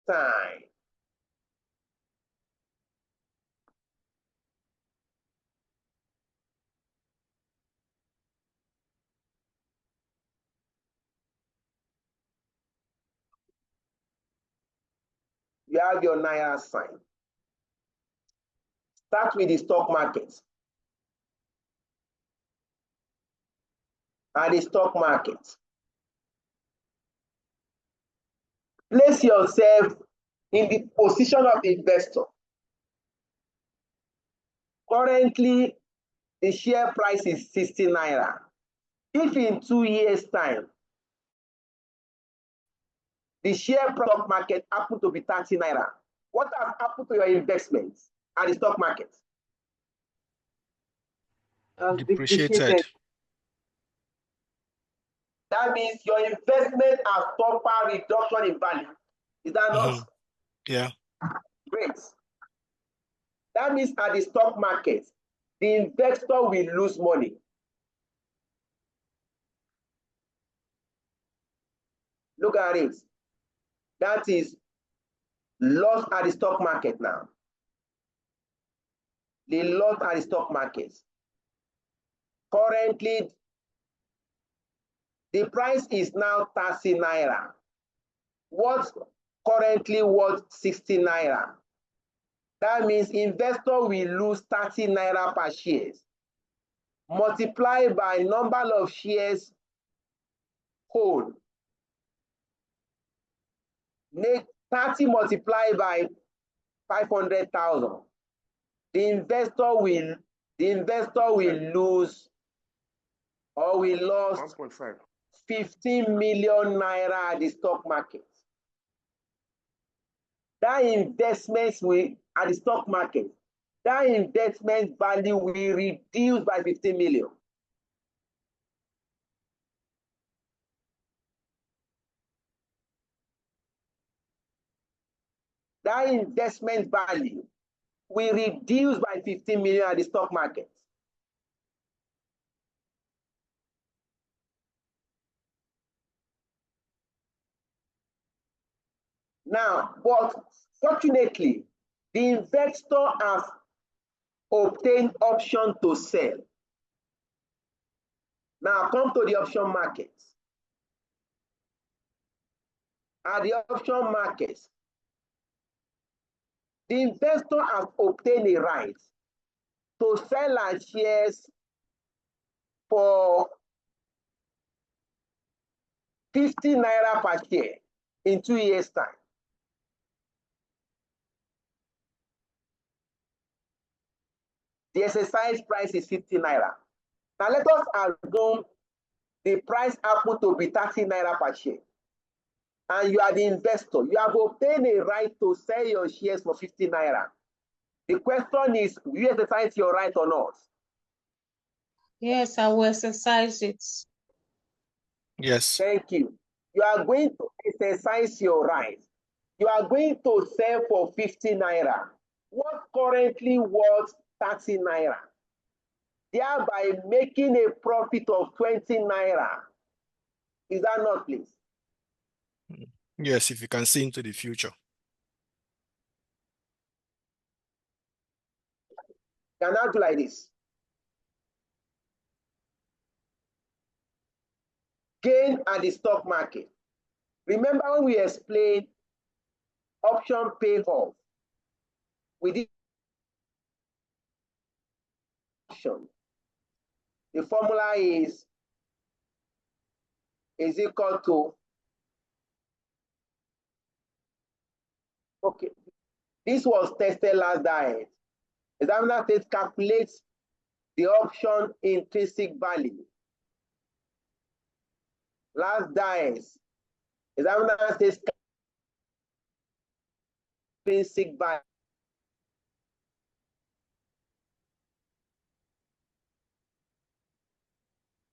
time, you have your naira sign. Start with the stock market. At the stock market, place yourself in the position of the investor. Currently, the share price is 60 naira. If in 2 years' time, the share stock market happen to be 30 naira, what has happened to your investments at the stock market? Depreciated. That means your investment has proper reduction in value. Is that not? Yeah. Great. That means at the stock market, the investor will lose money. Look at it. That is loss at the stock market now. The loss at the stock market. Currently, the price is now 30 naira. What's currently worth 60 naira? That means investor will lose 30 naira per share. Multiply by number of shares hold. Make 30 multiplied by 500,000. The investor will lose or will lose 1.5. 15 million naira at the stock market. That investment will at the stock market, that investment value will reduce by 15 million. That investment value will reduce by 15 million at the stock market. Now, but fortunately, the investor has obtained option to sell. Now, come to the option market. At the option market, the investor has obtained a right to sell our shares for 50 naira per share in 2 years' time. The exercise price is 50 naira. Now let us assume the price happened to be 30 naira per share. And you are the investor. You have obtained a right to sell your shares for 50 naira. The question is, will you exercise your right or not? Yes, I will exercise it. Yes. Thank you. You are going to exercise your right. You are going to sell for 50 naira. What currently worth 30 naira? Thereby making a profit of 20 naira. Is that not, please? Yes, if you can see into the future. Can I do like this? Gain at the stock market. Remember when we explained option payoff? We did option. The formula is equal to, okay, this was tested last diet. Examiner says calculate the option intrinsic value. Last diet. Examiner says intrinsic value.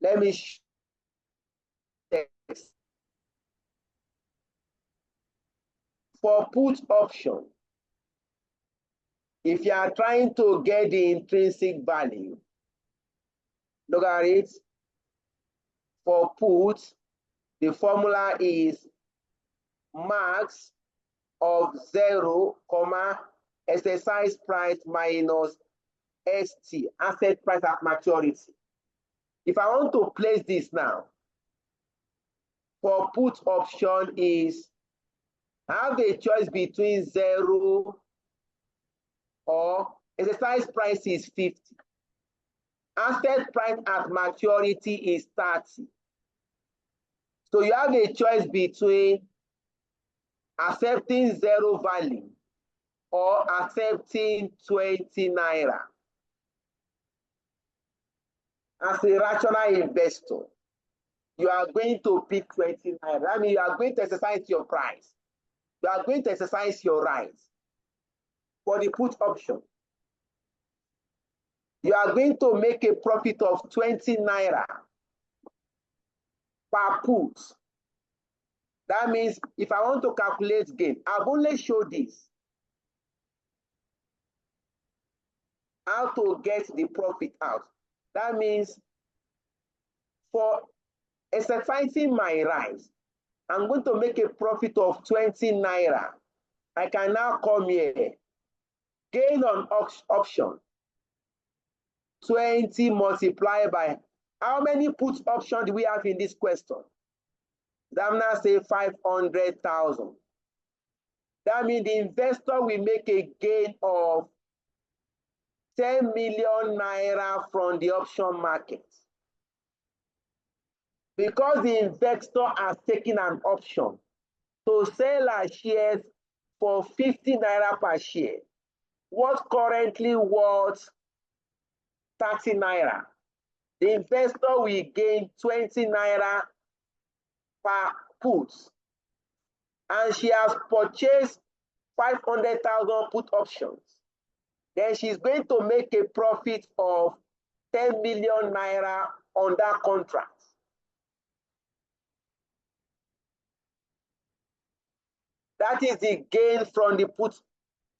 Let me show this. For put option, if you are trying to get the intrinsic value, look at it. For put, the formula is max of 0, exercise price minus ST, asset price at maturity. If I want to place this now, for put option is, I have a choice between 0 or exercise price is 50. Asset price at maturity is 30. So you have a choice between accepting 0 value or accepting 20 naira. As a rational investor, you are going to pick 20 naira. I mean, you are going to exercise your price. You are going to exercise your rights. For the put option, you are going to make a profit of 20 naira per put. That means if I want to calculate gain, I've only showed this. How to get the profit out. That means for exercising my rights, I'm going to make a profit of 20 naira. I can now come here. Gain on option. 20 multiplied by, how many put options do we have in this question? Examiner say 500,000. That means the investor will make a gain of 10 million naira from the option market. Because the investor has taken an option to sell our shares for 50 naira per share, what currently worth 30 naira. The investor will gain 20 naira per put. And she has purchased 500,000 put options. Then she's going to make a profit of 10 million naira on that contract. That is the gain from the put,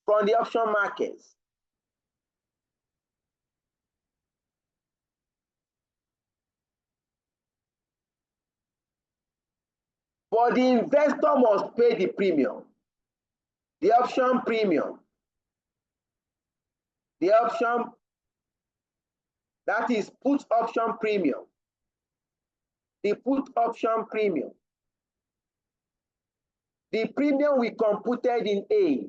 from the option markets. But the investor must pay the premium, the option premium, the option, that is put option premium, the put option premium. The premium we computed in A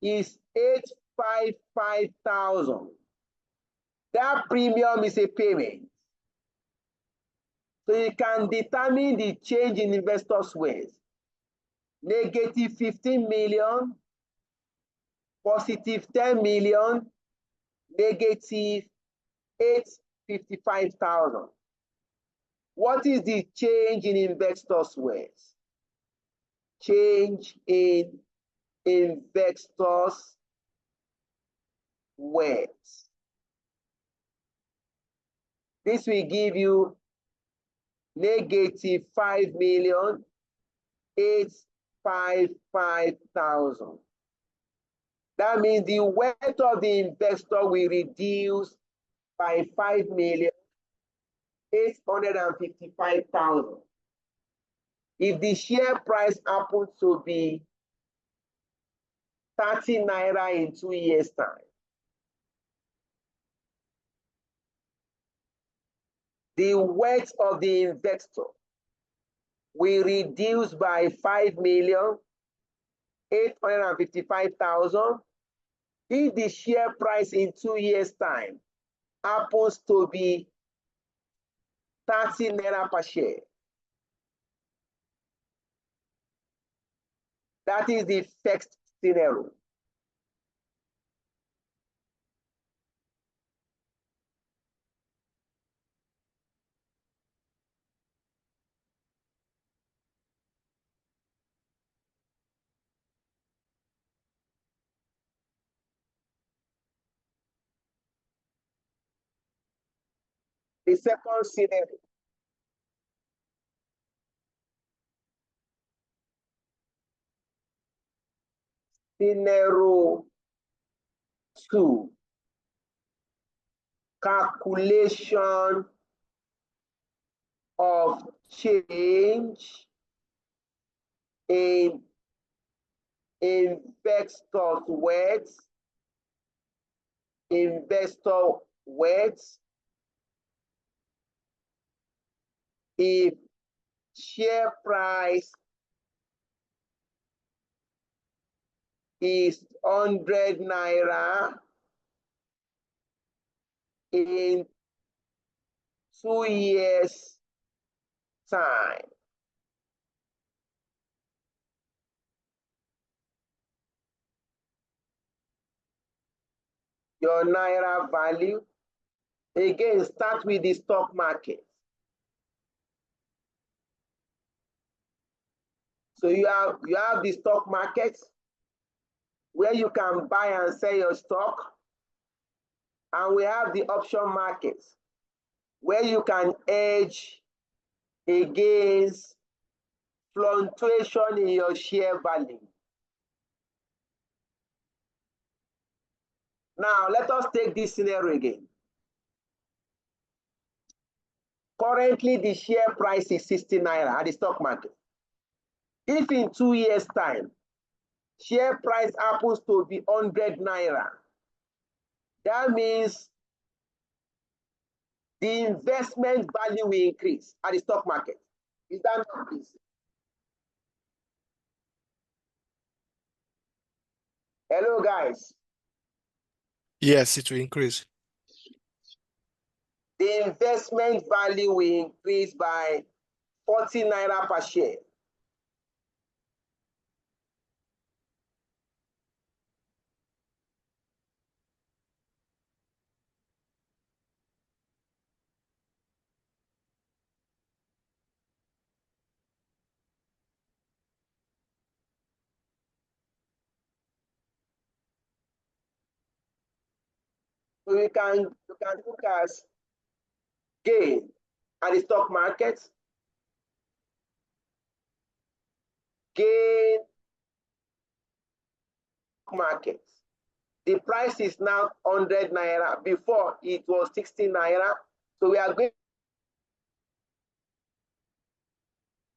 is 855,000. That premium is a payment. So you can determine the change in investors' wealth. Negative 15 million, positive 10 million, negative 855,000. What is the change in investors' wealth? Change in investors' wealth. This will give you negative 5,855,000. That means the wealth of the investor will reduce by 5,855,000. If the share price happens to be 30 naira in 2 years' time, the wealth of the investor will reduce by 5,855,000 if the share price in 2 years' time happens to be 30 naira per share. That is the first scenario. The second scenario. Scenario 2. Calculation of change in investor wealth. Investor wealth if share price is 100 naira in 2 years' time. Your naira value, again, start with the stock market. So you have the stock market where you can buy and sell your stock, and we have the option market where you can hedge against fluctuation in your share value. Now, let us take this scenario again. Currently, the share price is 60 naira at the stock market. If in 2 years' time, share price happens to be 100 naira, that means the investment value will increase at the stock market. Is that not, please? Hello, guys. Yes, it will increase. The investment value will increase by 40 naira per share. So you can look at gain at the stock market, gain market. The price is now 100 naira. Before it was 60 naira. So we are going to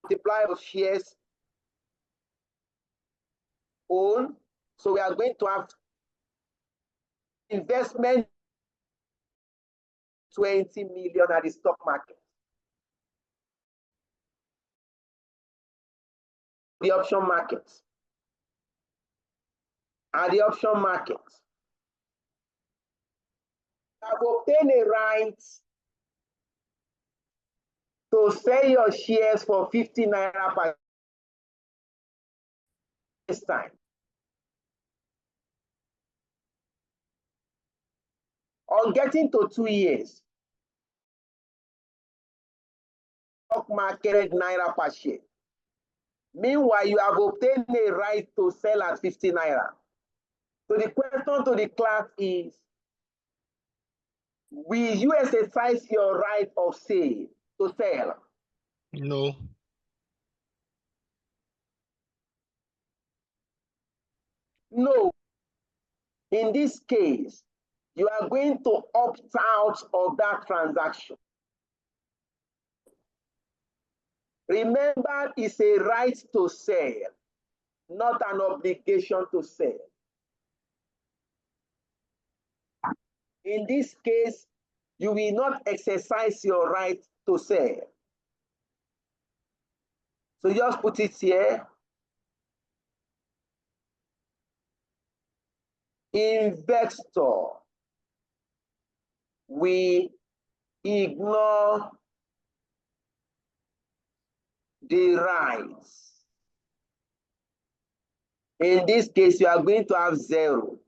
multiply of shares owned. So we are going to have investment 20 million at the stock market. The option market. At the option market, have obtained a right to sell your shares for 50 naira per this time. On getting to 2 years, stock market naira per share. Meanwhile, you have obtained a right to sell at 50 naira. So the question to the class is, will you exercise your right of sale to sell? No. No. In this case, you are going to opt out of that transaction. Remember, it's a right to sell, not an obligation to sell. In this case, you will not exercise your right to sell. So just put it here. Investor, we ignore the rights. In this case, you are going to have 0.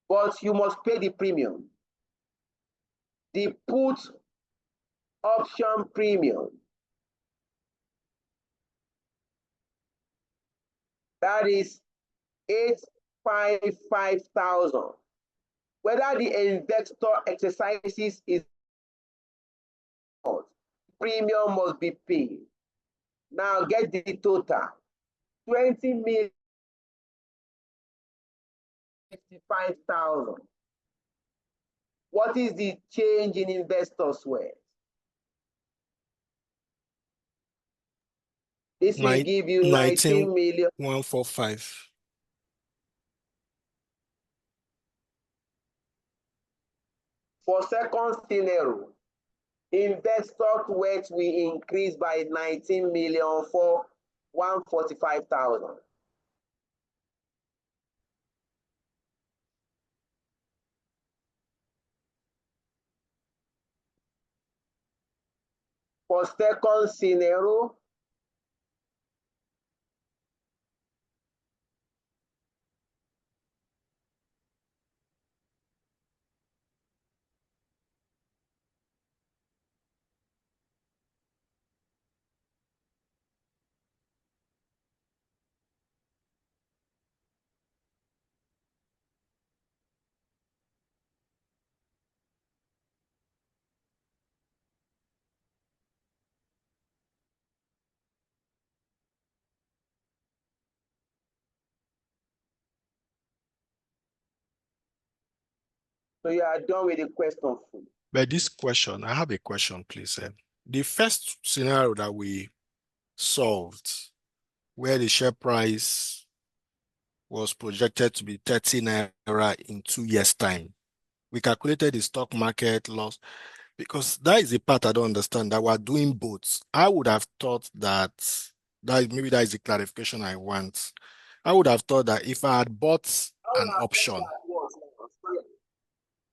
But you must pay the premium. The put option premium. That is 855,000. Whether the investor exercises is not, premium must be paid. Now get the total. 20 million 55,000. What is the change in investors' wealth? This will give you 19 million. 145. For second scenario, investors' wealth will increase by 19 million for 145,000. For second scenario, so you are done with the question. But this question, I have a question, please. The first scenario that we solved, where the share price was projected to be 30 naira in 2 years' time, we calculated the stock market loss, because that is the part I don't understand, that we're doing both. I would have thought that maybe that is the clarification I want. I would have thought that if I had bought an option.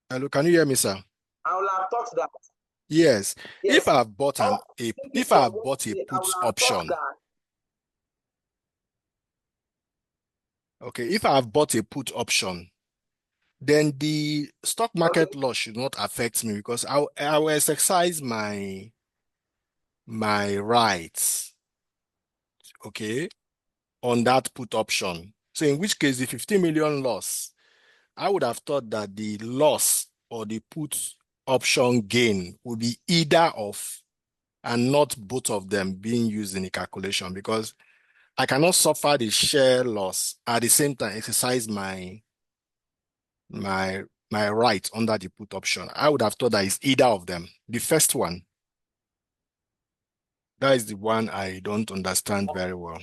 Hello, can you hear me, sir? I will have thought that. Yes. Yes. If I have bought a put option. Okay, if I have bought a put option, then the stock market loss should not affect me, because I will exercise my rights, okay, on that put option. So in which case, the 50 million loss, I would have thought that the loss or the put option gain would be either of and not both of them being used in the calculation, because I cannot suffer the share loss at the same time exercise my right under the put option. I would have thought that it's either of them. The first one. That is the one I don't understand very well.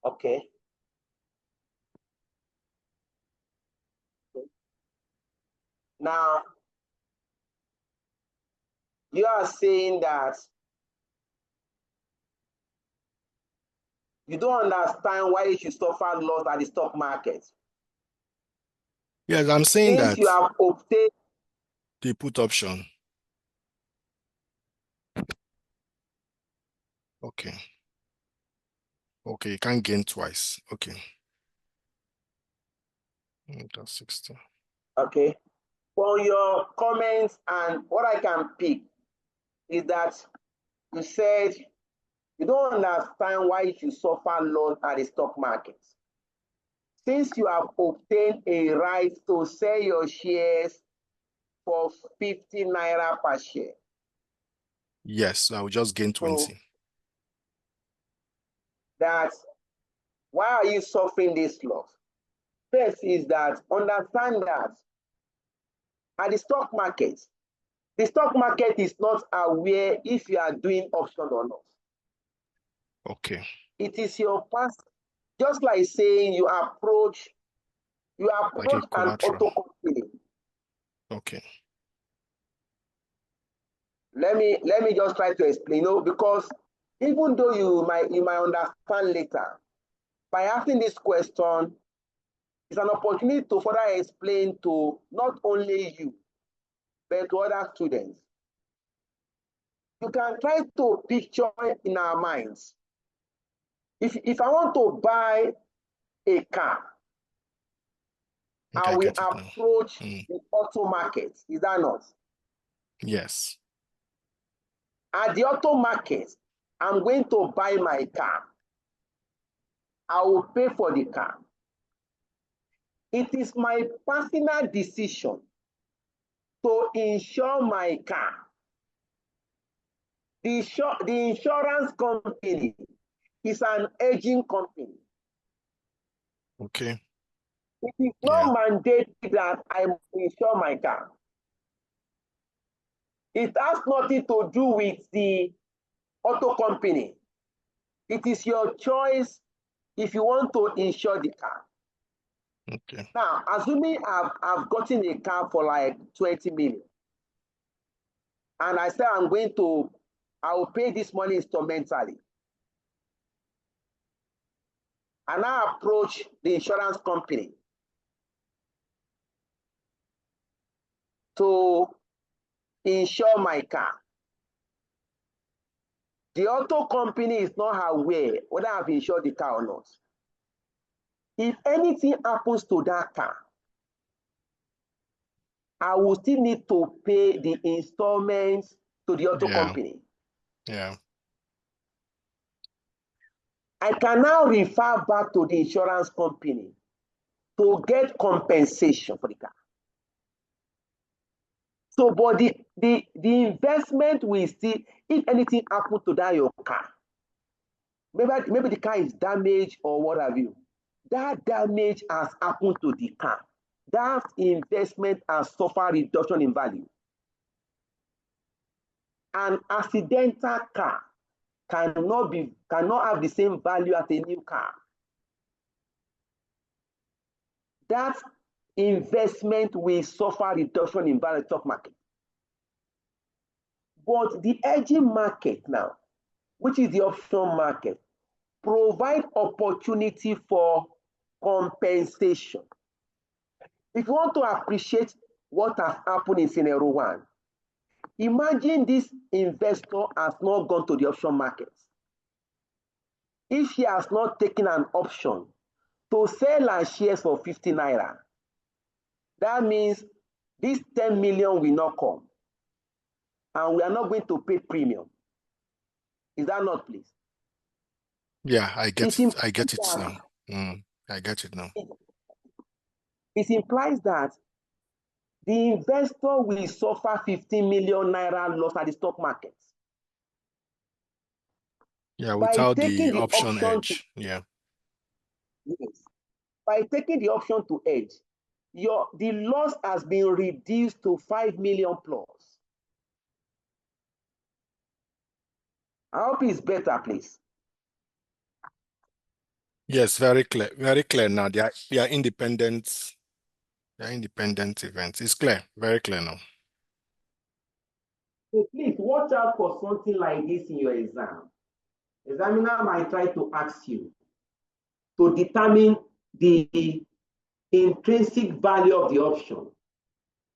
Okay. Now, you are saying that you don't understand why you should suffer loss at the stock market. Yes, I'm saying Since that you have obtained the put option. Okay. Okay, you can't gain twice. Okay. That's 60. Okay. From your comments and what I can pick is that you said you don't understand why you should suffer loss at the stock market. Since you have obtained a right to sell your shares for 50 naira per share. Yes, I will just gain 20. So that why are you suffering this loss? First is that understand that at the stock market is not aware if you are doing option or not. Okay. It is your past, just like saying you approach Like a an collateral. auto company. Okay. Let me just try to explain, because even though you might understand later, by asking this question, it's an opportunity to further explain to not only you, but to other students. You can try to picture in our minds. If I want to buy a car, I will approach the auto market. Is that not? Yes. At the auto market, I'm going to buy my car. I will pay for the car. It is my personal decision to insure my car. The insurance company is an aging company. Okay. It is not mandated that I insure my car. It has nothing to do with the auto company. It is your choice if you want to insure the car. Okay. Now, assuming I've gotten a car for like 20 million, and I say I will pay this money instrumentally. And I approach the insurance company to insure my car. The auto company is not aware whether I've insured the car or not. If anything happens to that car, I will still need to pay the installments to the auto company. Yeah. I can now refer back to the insurance company to get compensation for the car. So, but the investment will still, if anything happens to that your car, maybe the car is damaged or what have you, that damage has happened to the car. That investment has suffered reduction in value. An accidental car cannot have the same value as a new car. That investment will suffer reduction in value stock market. But the hedging market now, which is the option market, provide opportunity for compensation. If you want to appreciate what has happened in scenario one, imagine this investor has not gone to the option market. If he has not taken an option to sell our shares for 50 naira, that means this 10 million will not come. And we are not going to pay premium. Is that not, please? Yeah, I get it. I get it now. I get it now. It implies that the investor will suffer 15 million naira loss at the stock market. Yeah, without the option hedge. Yes. By taking the option to hedge, the loss has been reduced to 5 million plus. I hope it's better, please. Yes, very clear now. They are independent. They are independent events. It's clear, very clear now. So please watch out for something like this in your exam. Examiner might try to ask you to determine the intrinsic value of the option.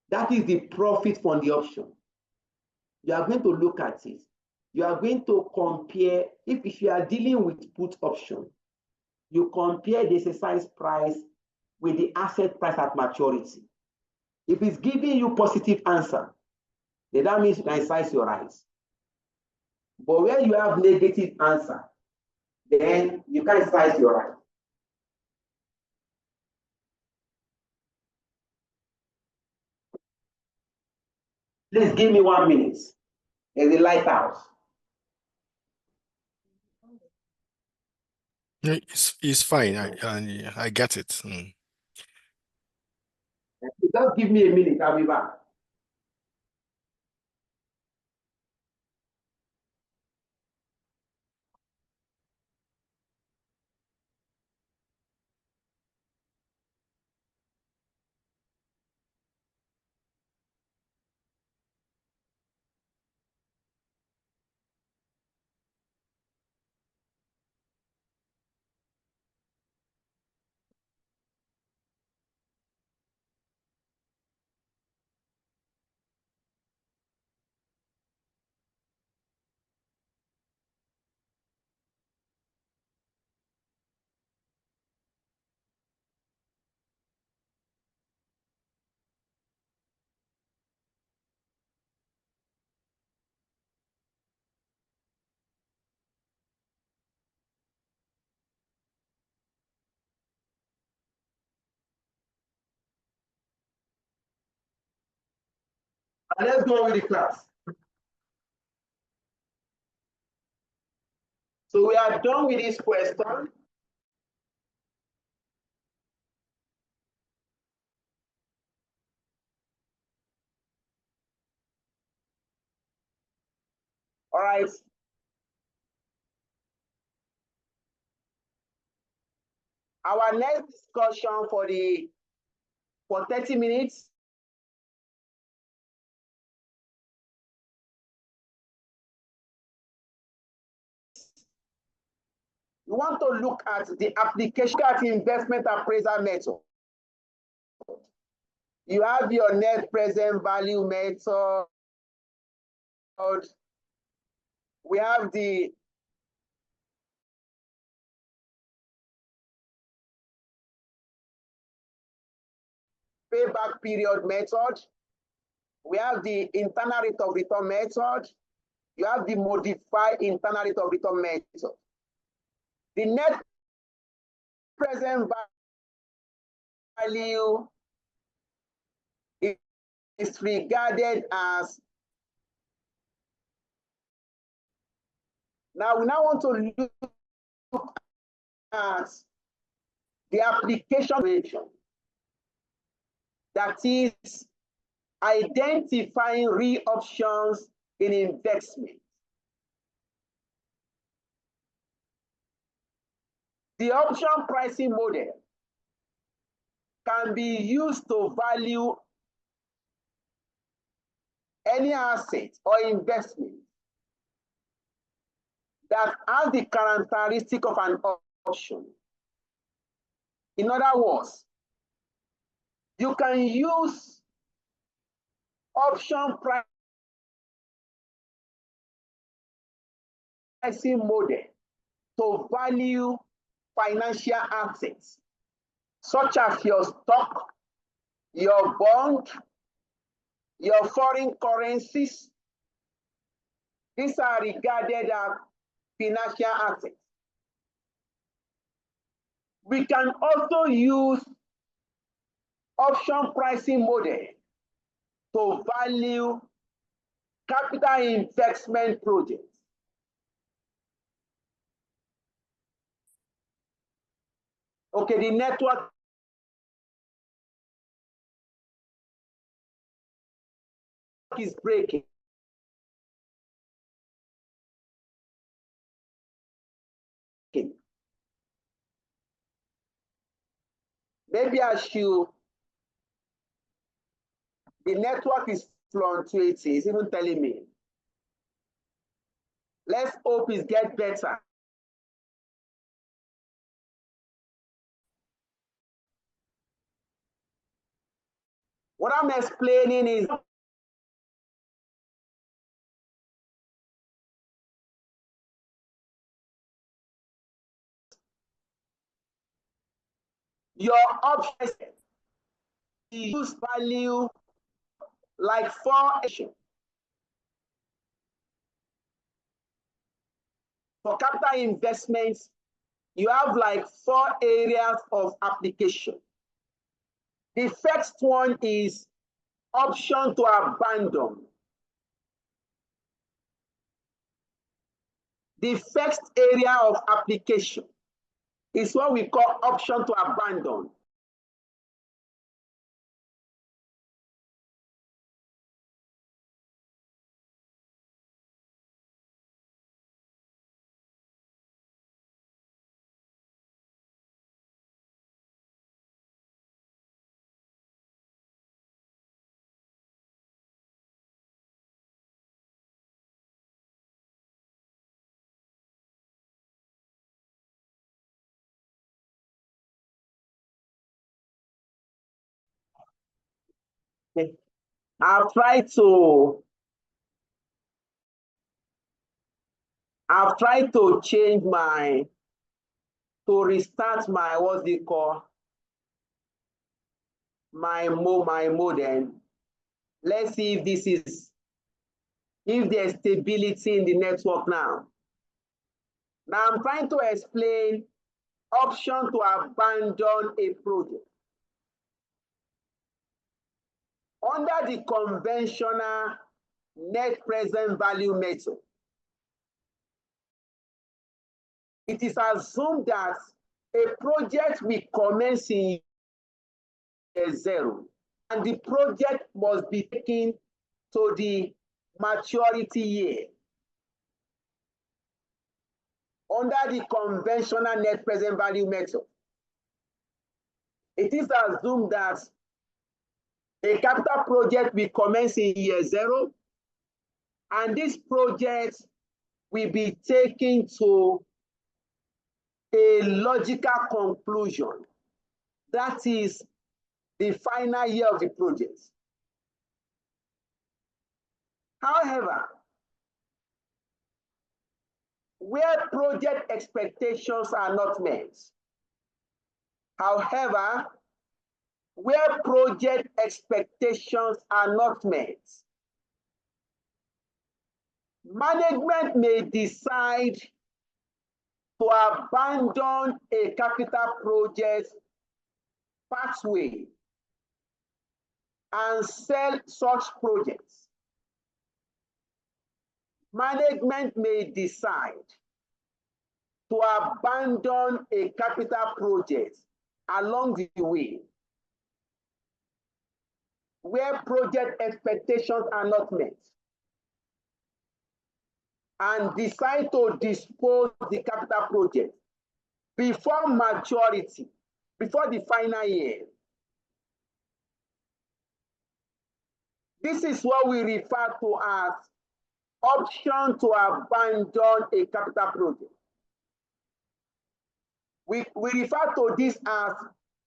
That is the profit from the option. You are going to look at it. You are going to compare, if you are dealing with put option, you compare the exercise price with the asset price at maturity. If it's giving you positive answer, then that means you can exercise your rights. But where you have negative answer, then you can exercise your right. Please give me 1 minute. There's a lighthouse. It's fine. I get it. Just give me a minute, I'll be back. Let's go with the class. So we are done with this question. All right. Our next discussion for 30 minutes. We want to look at the application at investment appraisal method. You have your net present value method. We have the payback period method. We have the internal rate of return method. You have the modified internal rate of return method. The net present value is regarded as, now we want to look at the application, that is identifying real options in investment. The option pricing model can be used to value any asset or investment that has the characteristic of an option. In other words, you can use option pricing model to value financial assets, such as your stock, your bond, your foreign currencies. These are regarded as financial assets. We can also use option pricing model to value capital investment projects. Okay, the network is breaking. Maybe I should, the network is fluctuating, it's even telling me. Let's hope it gets better. What I'm explaining is your options use value like 4 actions. For capital investments, you have like 4 areas of application. The first one is option to abandon. The first area of application is what we call option to abandon. I've tried to change to restart my, what's it called? My modem. Let's see if there's stability in the network now. Now I'm trying to explain option to abandon a project. Under the conventional net present value method, it is assumed that a project will commence in year 0, and the project must be taken to the maturity year. Under the conventional net present value method, it is assumed that a capital project will commence in year 0, and this project will be taken to a logical conclusion. That is the final year of the project. However, where project expectations are not met, management may decide to abandon a capital project pathway and sell such projects. Management may decide to abandon a capital project along the way where project expectations are not met, and decide to dispose the capital project before maturity, before the final year. This is what we refer to as option to abandon a capital project. We refer to this as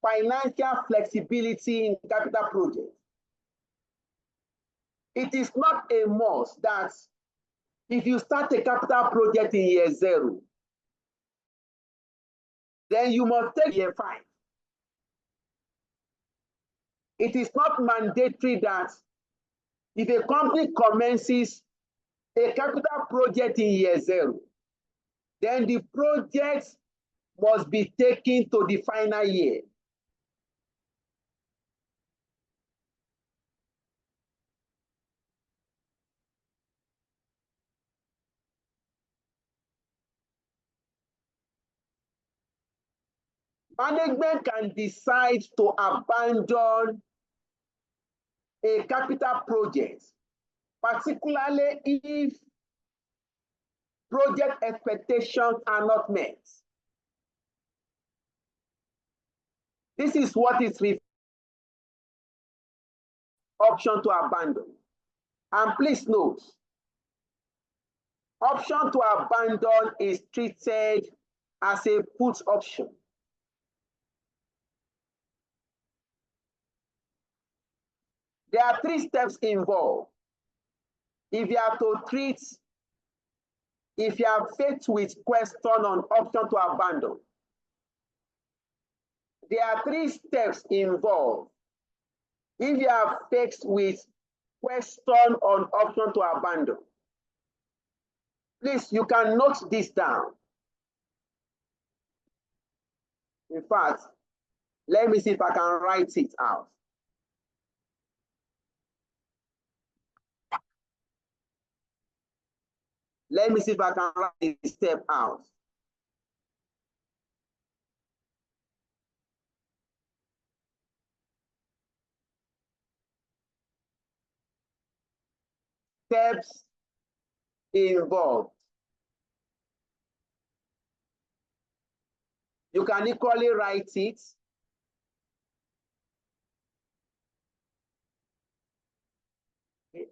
financial flexibility in capital projects. It is not a must that if you start a capital project in year 0, then you must take year 5. It is not mandatory that if a company commences a capital project in year 0, then the project must be taken to the final year. Management can decide to abandon a capital project, particularly if project expectations are not met. This is what is option to abandon. And please note, option to abandon is treated as a put option. There are 3 steps involved. If you have to treat, if you are faced with question on option to abandon, there are 3 steps involved. If you are faced with question on option to abandon, please, you can note this down. In fact, let me see if I can write it out. Let me see if I can write this step out. Steps involved. You can equally write it.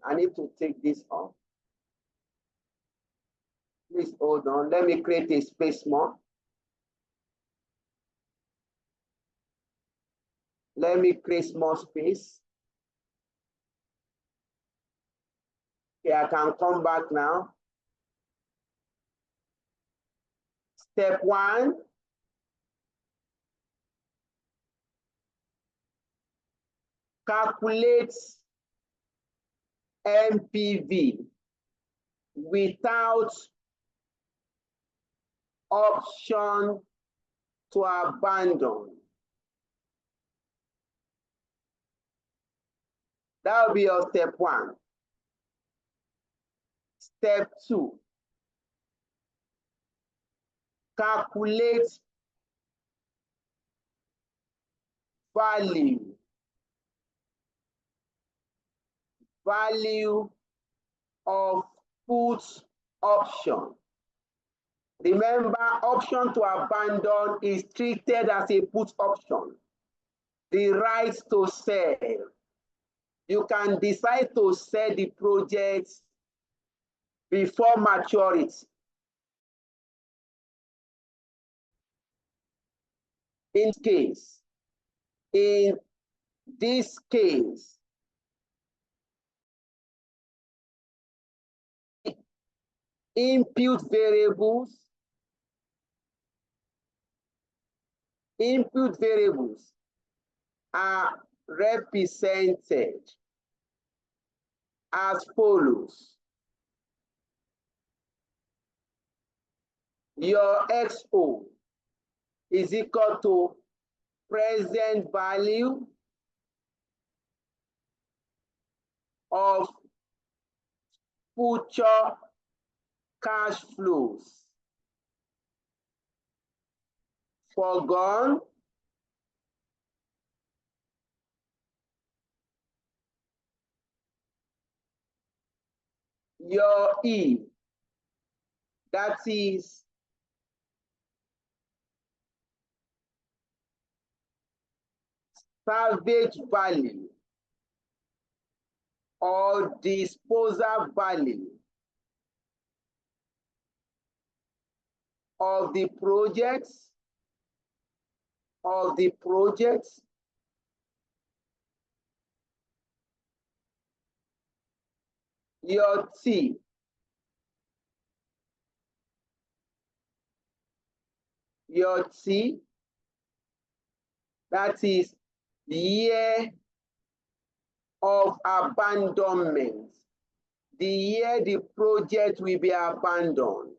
I need to take this off. Please hold on. Let me create a space more. Let me create more space. Okay, I can come back now. Step 1. Calculate MPV without option to abandon. That will be your step 1. Step 2. Calculate value of put option. Remember, option to abandon is treated as a put option. The right to sell. You can decide to sell the project before maturity. In this case, input variables are represented as follows. Your XO is equal to present value of future cash flows foregone your E, that is salvage value or disposal value of the projects your T, that is the year of abandonment, the year the project will be abandoned.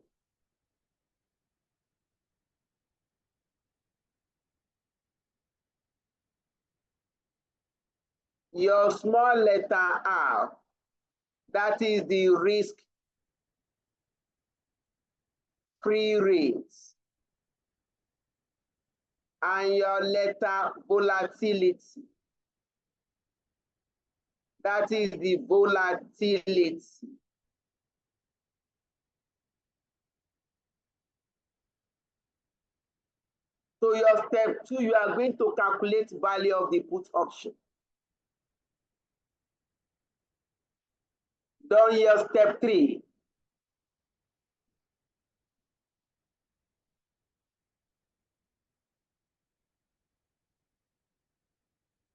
Your small letter R, that is the risk-free rates. And your letter volatility, that is the volatility. So your step 2, you are going to calculate value of the put option. Done your step 3.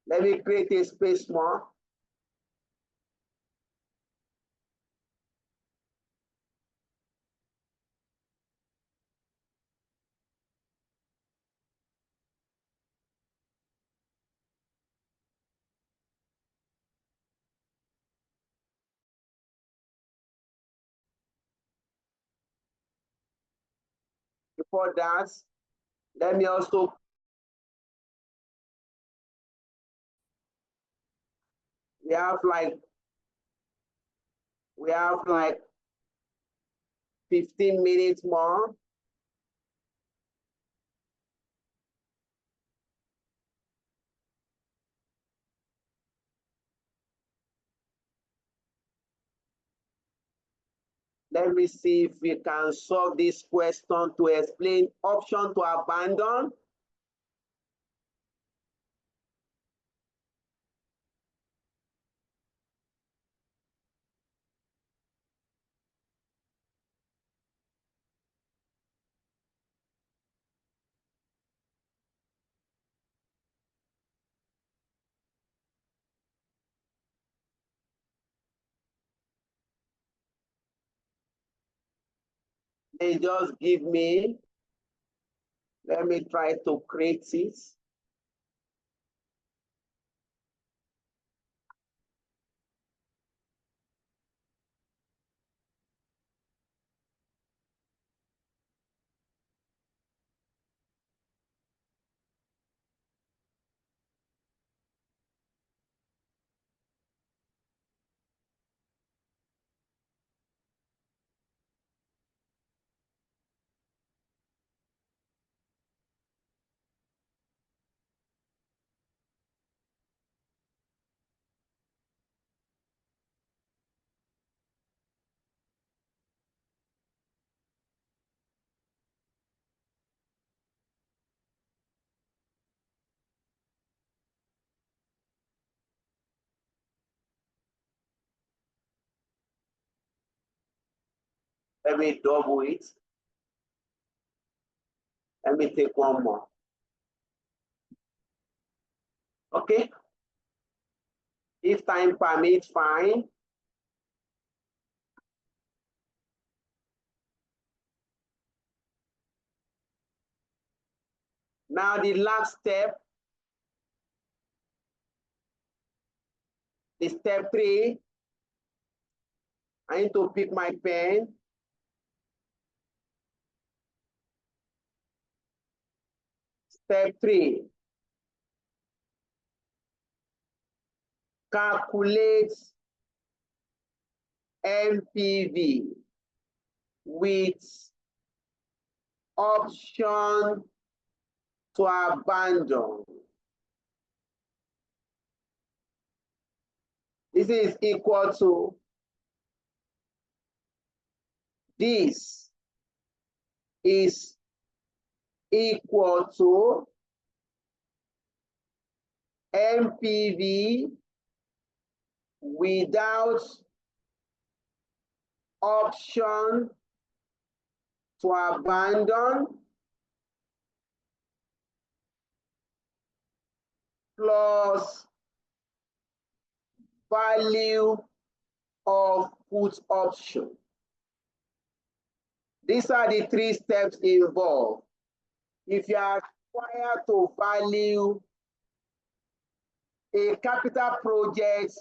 Let me create a space more. Before that, let me also we have like 15 minutes more. Let me see if we can solve this question to explain option to abandon. They just give me, let me try to create it. Let me double it. Let me take one more. Okay. If time permits, fine. Now the last step is step 3. I need to pick my pen. Step 3. Calculate MPV with option to abandon. This is equal to this is equal to MPV without option to abandon plus value of put option. These are the 3 steps involved. If you are required to value a capital project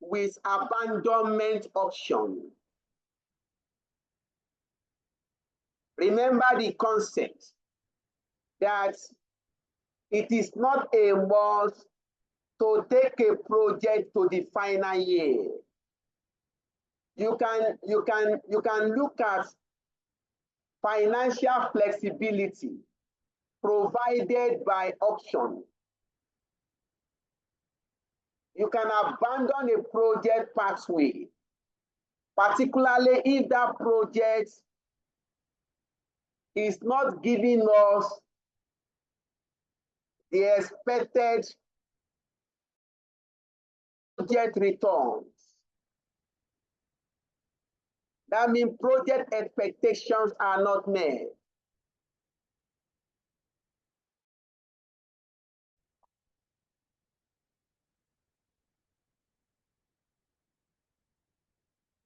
with abandonment option, remember the concept that it is not a must to take a project to the final year. You can look at financial flexibility provided by option. You can abandon a project pathway, particularly if that project is not giving us the expected project returns. That means project expectations are not met.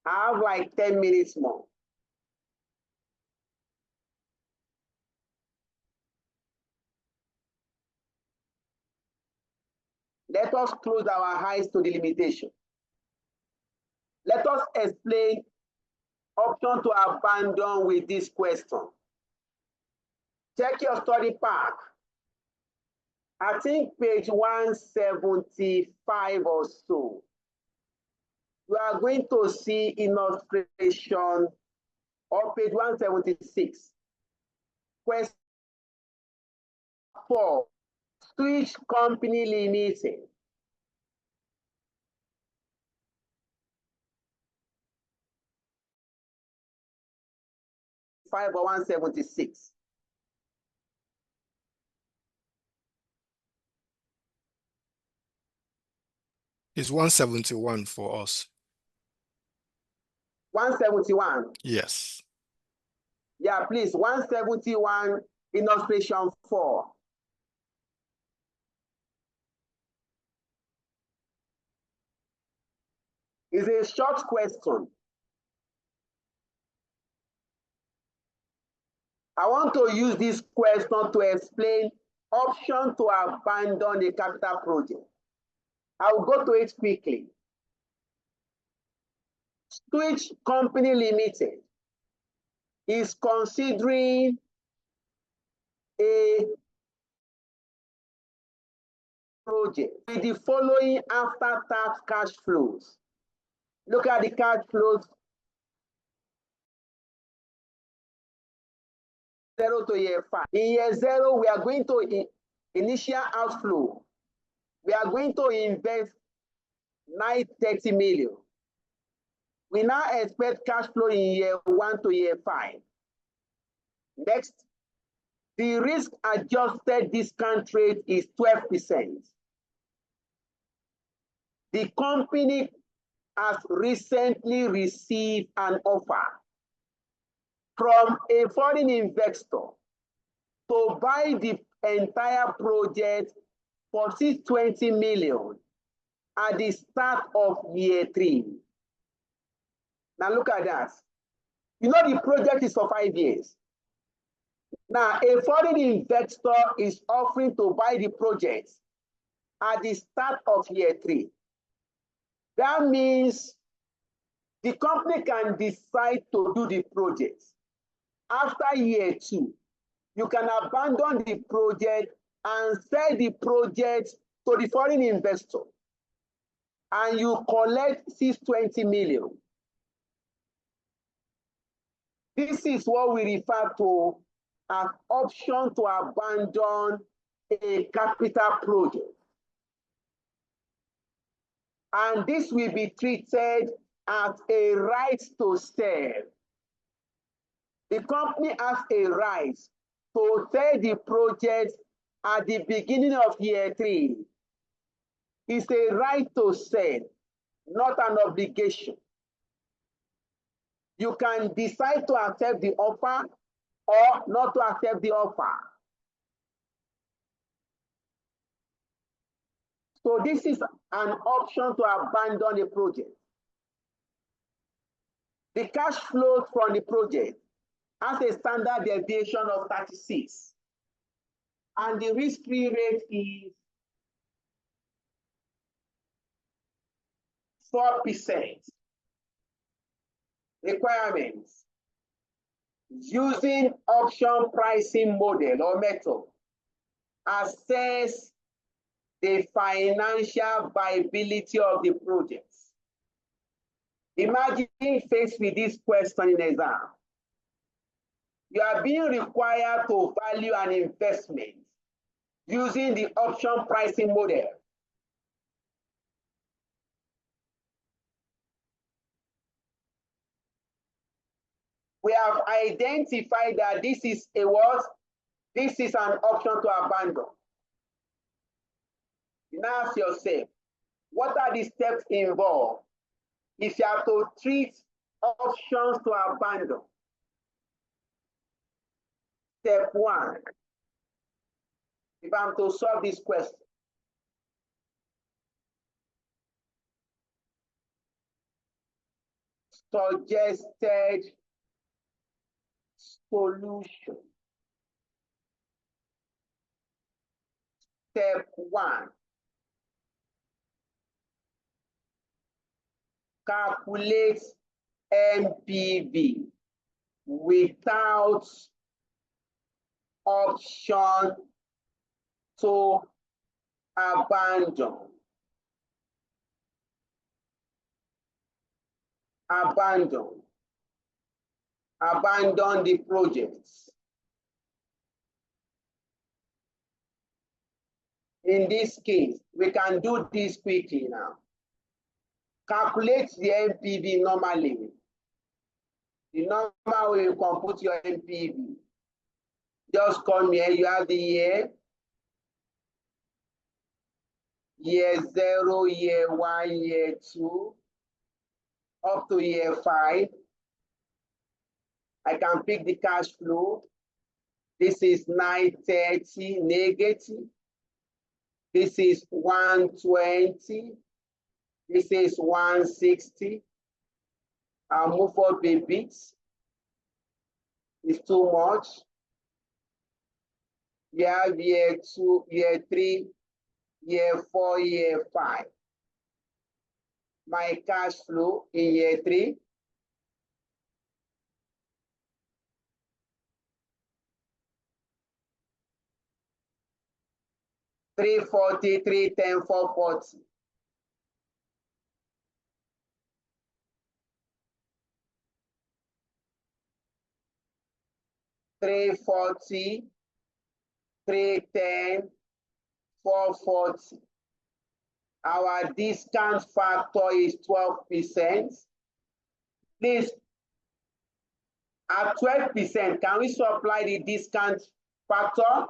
I have like 10 minutes more. Let us close our eyes to the limitation. Let us explain option to abandon with this question. Check your study pack. I think page 175 or so. You are going to see illustration on page 176. Question 4. Switch Company Limited. Five or 176. It's 171 for us. 171. Yes. Yeah, please. 171, illustration 4. It's a short question. I want to use this question to explain option to abandon a capital project. I will go to it quickly. Switch Company Limited is considering a project with the following after-tax cash flows. Look at the cash flows 0 to year 5. In year 0, we are going to initial outflow. We are going to invest 930 million. We now expect cash flow in year 1 to year 5. Next, the risk-adjusted discount rate is 12%. The company has recently received an offer from a foreign investor to buy the entire project for 620 million at the start of year 3. Now look at that. You know the project is for 5 years. Now a foreign investor is offering to buy the project at the start of year 3. That means the company can decide to do the project. After year 2, you can abandon the project and sell the project to the foreign investor, and you collect 620 million. This is what we refer to as option to abandon a capital project. And this will be treated as a right to sell. The company has a right to sell the project at the beginning of year 3. It's a right to sell, not an obligation. You can decide to accept the offer or not to accept the offer. So this is an option to abandon a project. The cash flows from the project has a standard deviation of 36. And the risk-free rate is 4%. Requirements. Using option pricing model or method, assess the financial viability of the project. Imagine faced with this question in exam. You are being required to value an investment using the option pricing model. We have identified that this is a what? This is an option to abandon. You now ask yourself, what are the steps involved if you have to treat options to abandon? Step one, if I'm to solve this question, suggested solution. Step one, calculate NPV without option to abandon. Abandon the projects. In this case, we can do this quickly now. Calculate the NPV normally. The normal way you compute your NPV. Just come here, you have the year 0, year 1, year 2, up to year 5. I can pick the cash flow. This is 930 negative. This is 120. This is 160. I'll move up a bit. It's too much. You have year 2, year 3, year 4, year 5. My cash flow in year 3. $340, $310, $440. $340, $310, $440. Our discount factor is 12%. Please, at 12%, can we supply the discount factor?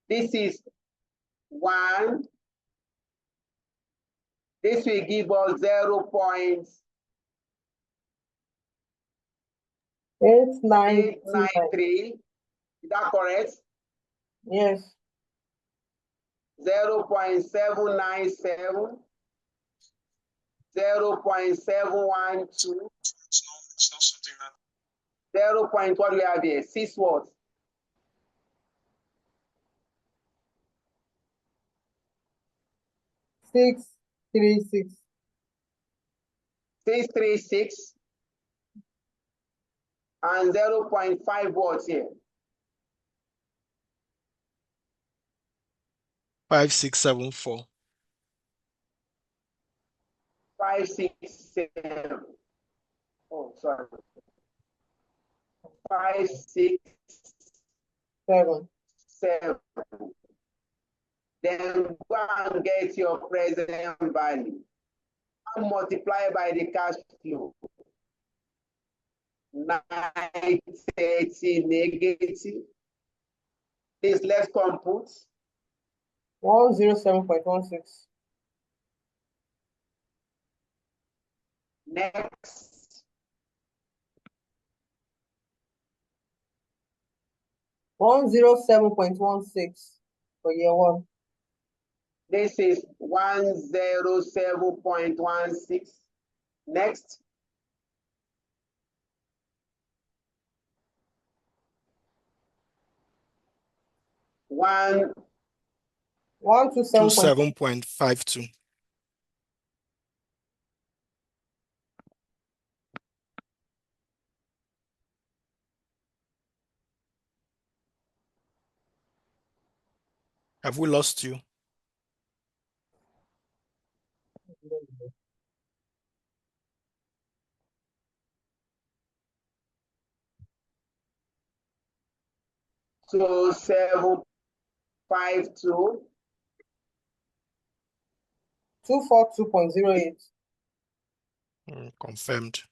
This is 1. This will give us 0.893. Is that correct? Yes. 0.797, 0.712, 0. What do we have here? 6 what? 636. 636 and 0.5 watts here. 5674. 567. Oh, sorry. 567. 7. Then go and get your present value and multiply by the cash flow. 930 negative. Please let's compute. 107.16. Next. 107.16 for year 1. This is 107.16. Next. One 27.52. Have we lost you? So 752. 242.08. Confirmed.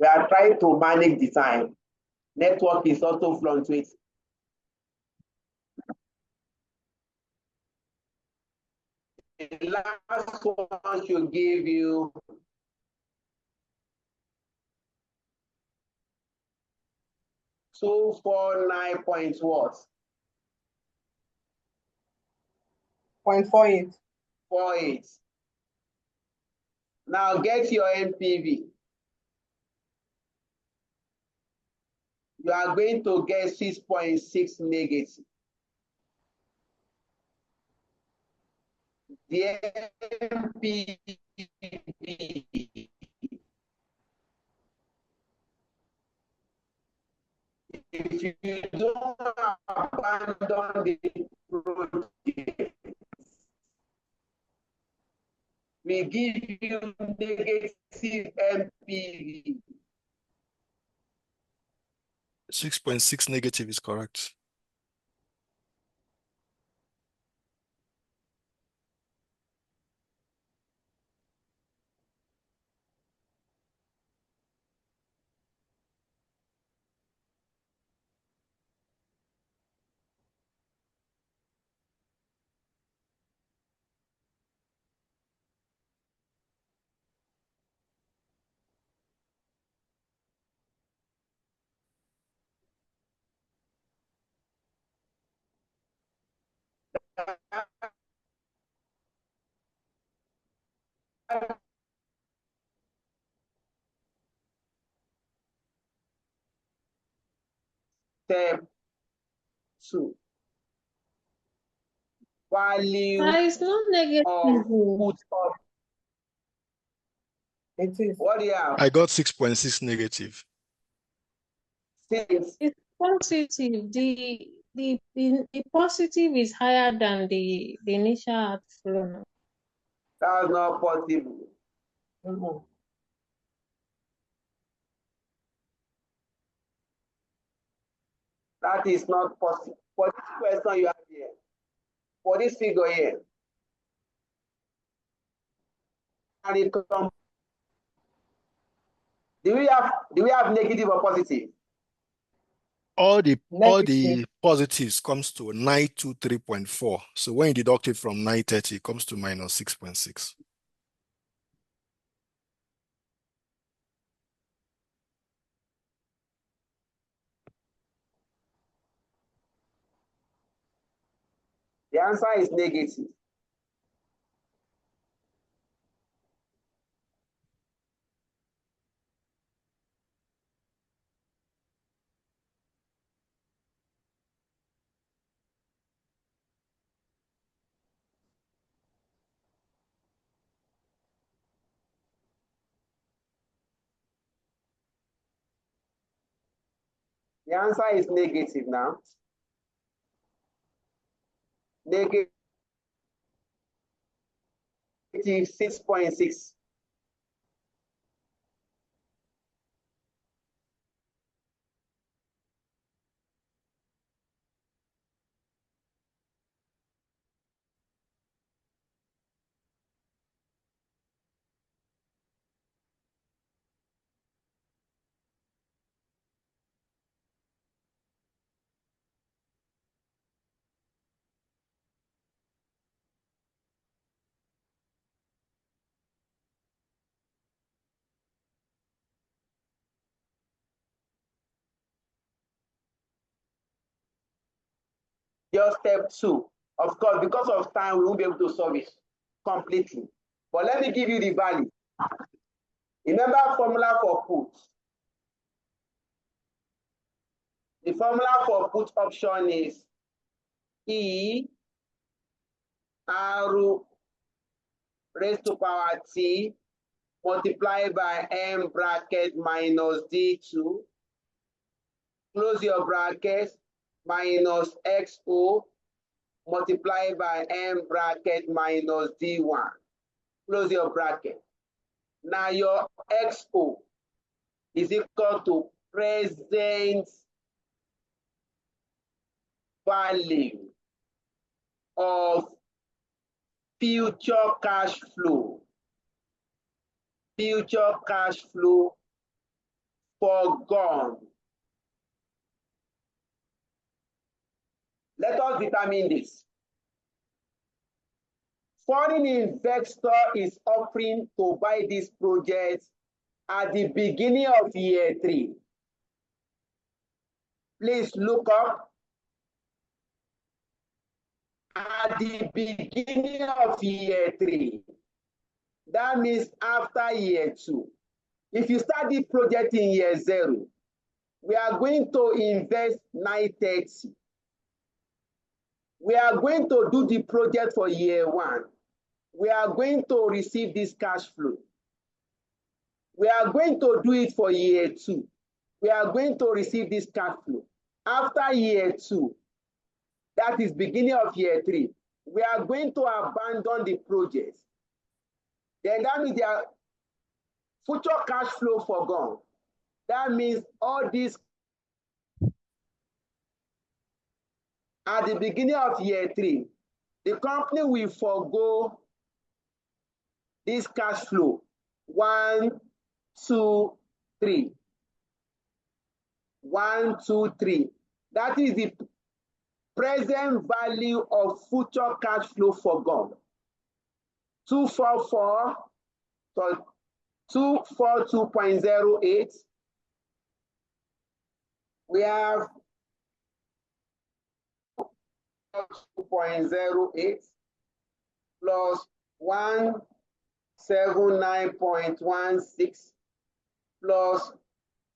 We are trying to manage the time. Network is also fluctuating. The last one should give you 249 point what? 0.48. 48. Now get your MPV. You are going to get 6.6 negative. The MPV, if you don't abandon the project, we give you negative MPV. 6.6 negative is correct. Step 2. Value It's not negative. of put up. It is. What do you have? I got 6.6 negative. 6. It's positive. The positive is higher than the initial outflow. That's not possible. That is not possible. For this question you have here, for this figure here, and it come. Do we have negative or positive? All the Negative. positives comes to 923.4. So when you deduct it from 930, it comes to minus 6.6. The answer is negative. The answer is negative now. Negative 6.6. Just step 2. Of course, because of time, we won't be able to solve it completely. But let me give you the value. Remember formula for put. The formula for put option is E R raised to power T multiplied by M bracket minus D2. Close your bracket minus XO multiplied by M bracket minus D1. Close your bracket. Now your XO is equal to present value of future cash flow. Future cash flow foregone. Let us determine this. Foreign investor is offering to buy this project at the beginning of year 3. Please look up. At the beginning of year 3. That means after year 2. If you start the project in year 0, we are going to invest 930. We are going to do the project for year 1. We are going to receive this cash flow. We are going to do it for year 2. We are going to receive this cash flow. After year 2, that is beginning of year 3, we are going to abandon the project. Then that means their future cash flow forgone. That means all this at the beginning of year 3, the company will forgo this cash flow. 1, 2, 3. 1, 2, 3. That is the present value of future cash flow forgone. 244, so 242.08. We have 2.08 plus 179.16 plus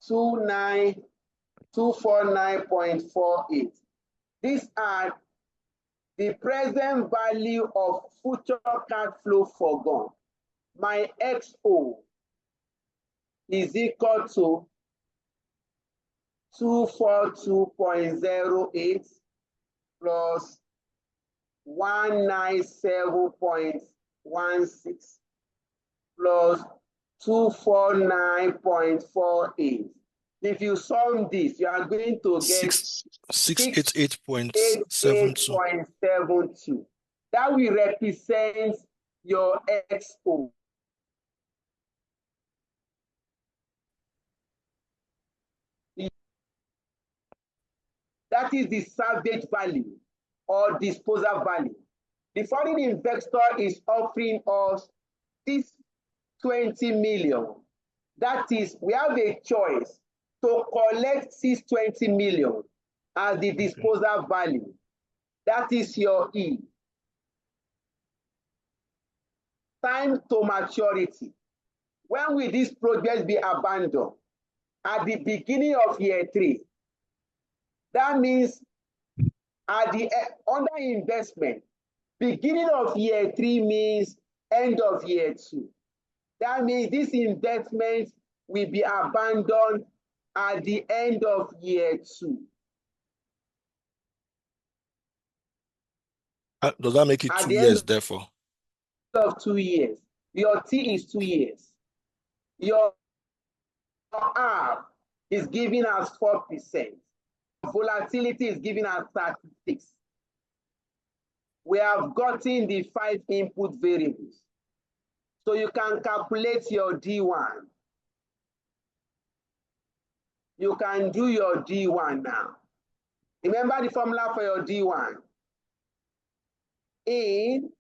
249.48. These are the present value of future cash flow forgone. My XO is equal to 242.08 plus 197.16 plus 249.48. If you sum this, you are going to get 688.72. That will represent your XO. That is the salvage value or disposal value. The foreign investor is offering us this 20 million. That is, we have a choice to collect 620 million as the disposal value. That is your E. Time to maturity. When will this project be abandoned? At the beginning of year 3. That means at the under investment, beginning of year 3 means end of year 2. That means this investment will be abandoned at the end of year 2. Does that make it 2 years, therefore? Of 2 years. Your T is 2 years. Your R is giving us 4%. Volatility is giving us 36. We have gotten the 5 input variables. So you can calculate your D1. You can do your D1 now. Remember the formula for your D1. In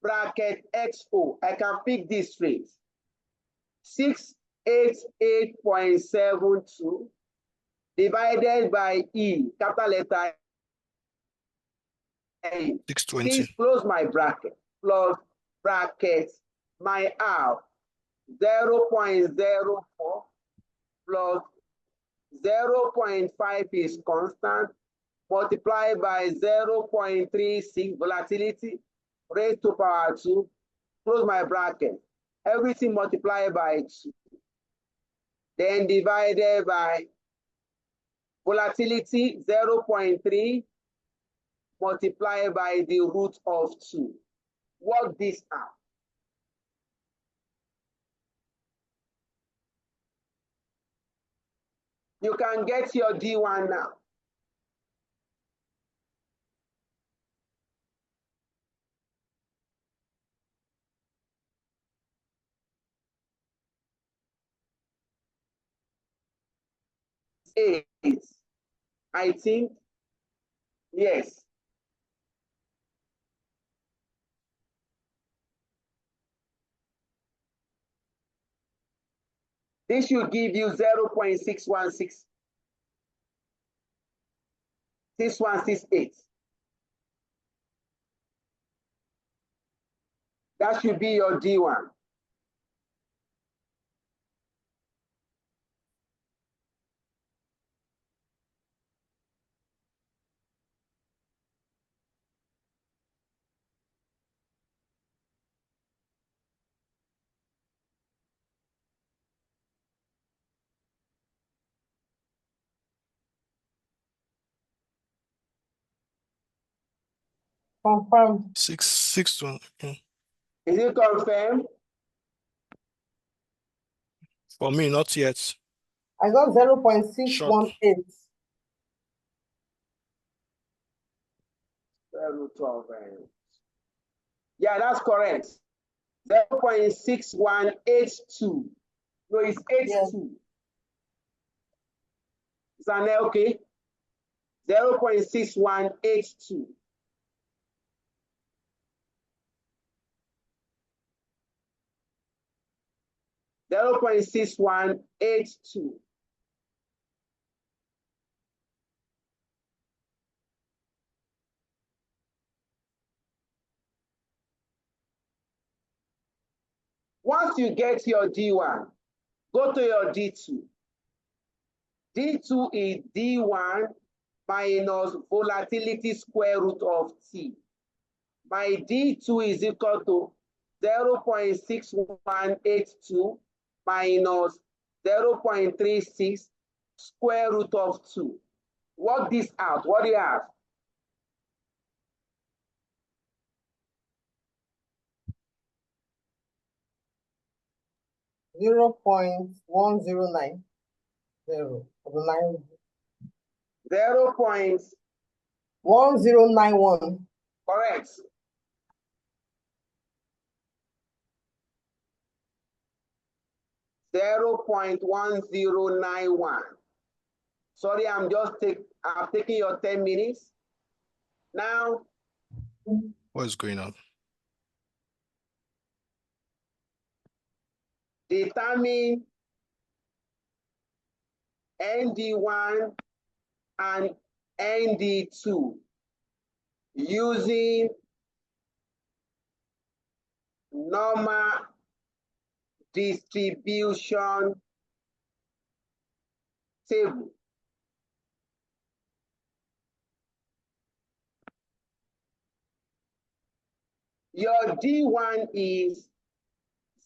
bracket XO, I can pick this straight. 688.72 divided by E, capital letter E. 620. Please close my bracket, plus bracket, my R, 0.04 plus 0.5 is constant, multiplied by 0.36 volatility, raised to power 2, close my bracket. Everything multiplied by 2. Then divided by volatility, 0.3, multiplied by the root of 2. Work this out. You can get your D1 now. 8. I think, yes. This should give you 0.616. 6168. That should be your D1. Confirmed. 661. Is it confirmed? For me, not yet. I got 0.618. Yeah, that's correct. 0.6182. No, it's 82. Yes. Is that okay? 0.6182. Zero point 0.6182. Once you get your D1, go to your D2. D2 is D1 minus volatility square root of T. My D2 is equal to 0.6182 minus 0.36 square root of 2. Work this out. What do you have? 0.1090. 1091. Correct. Zero 0.1091. Sorry, I'm taking your 10 minutes. Now, What is going on? determine ND1 and ND2 using normal distribution table. Your D1 is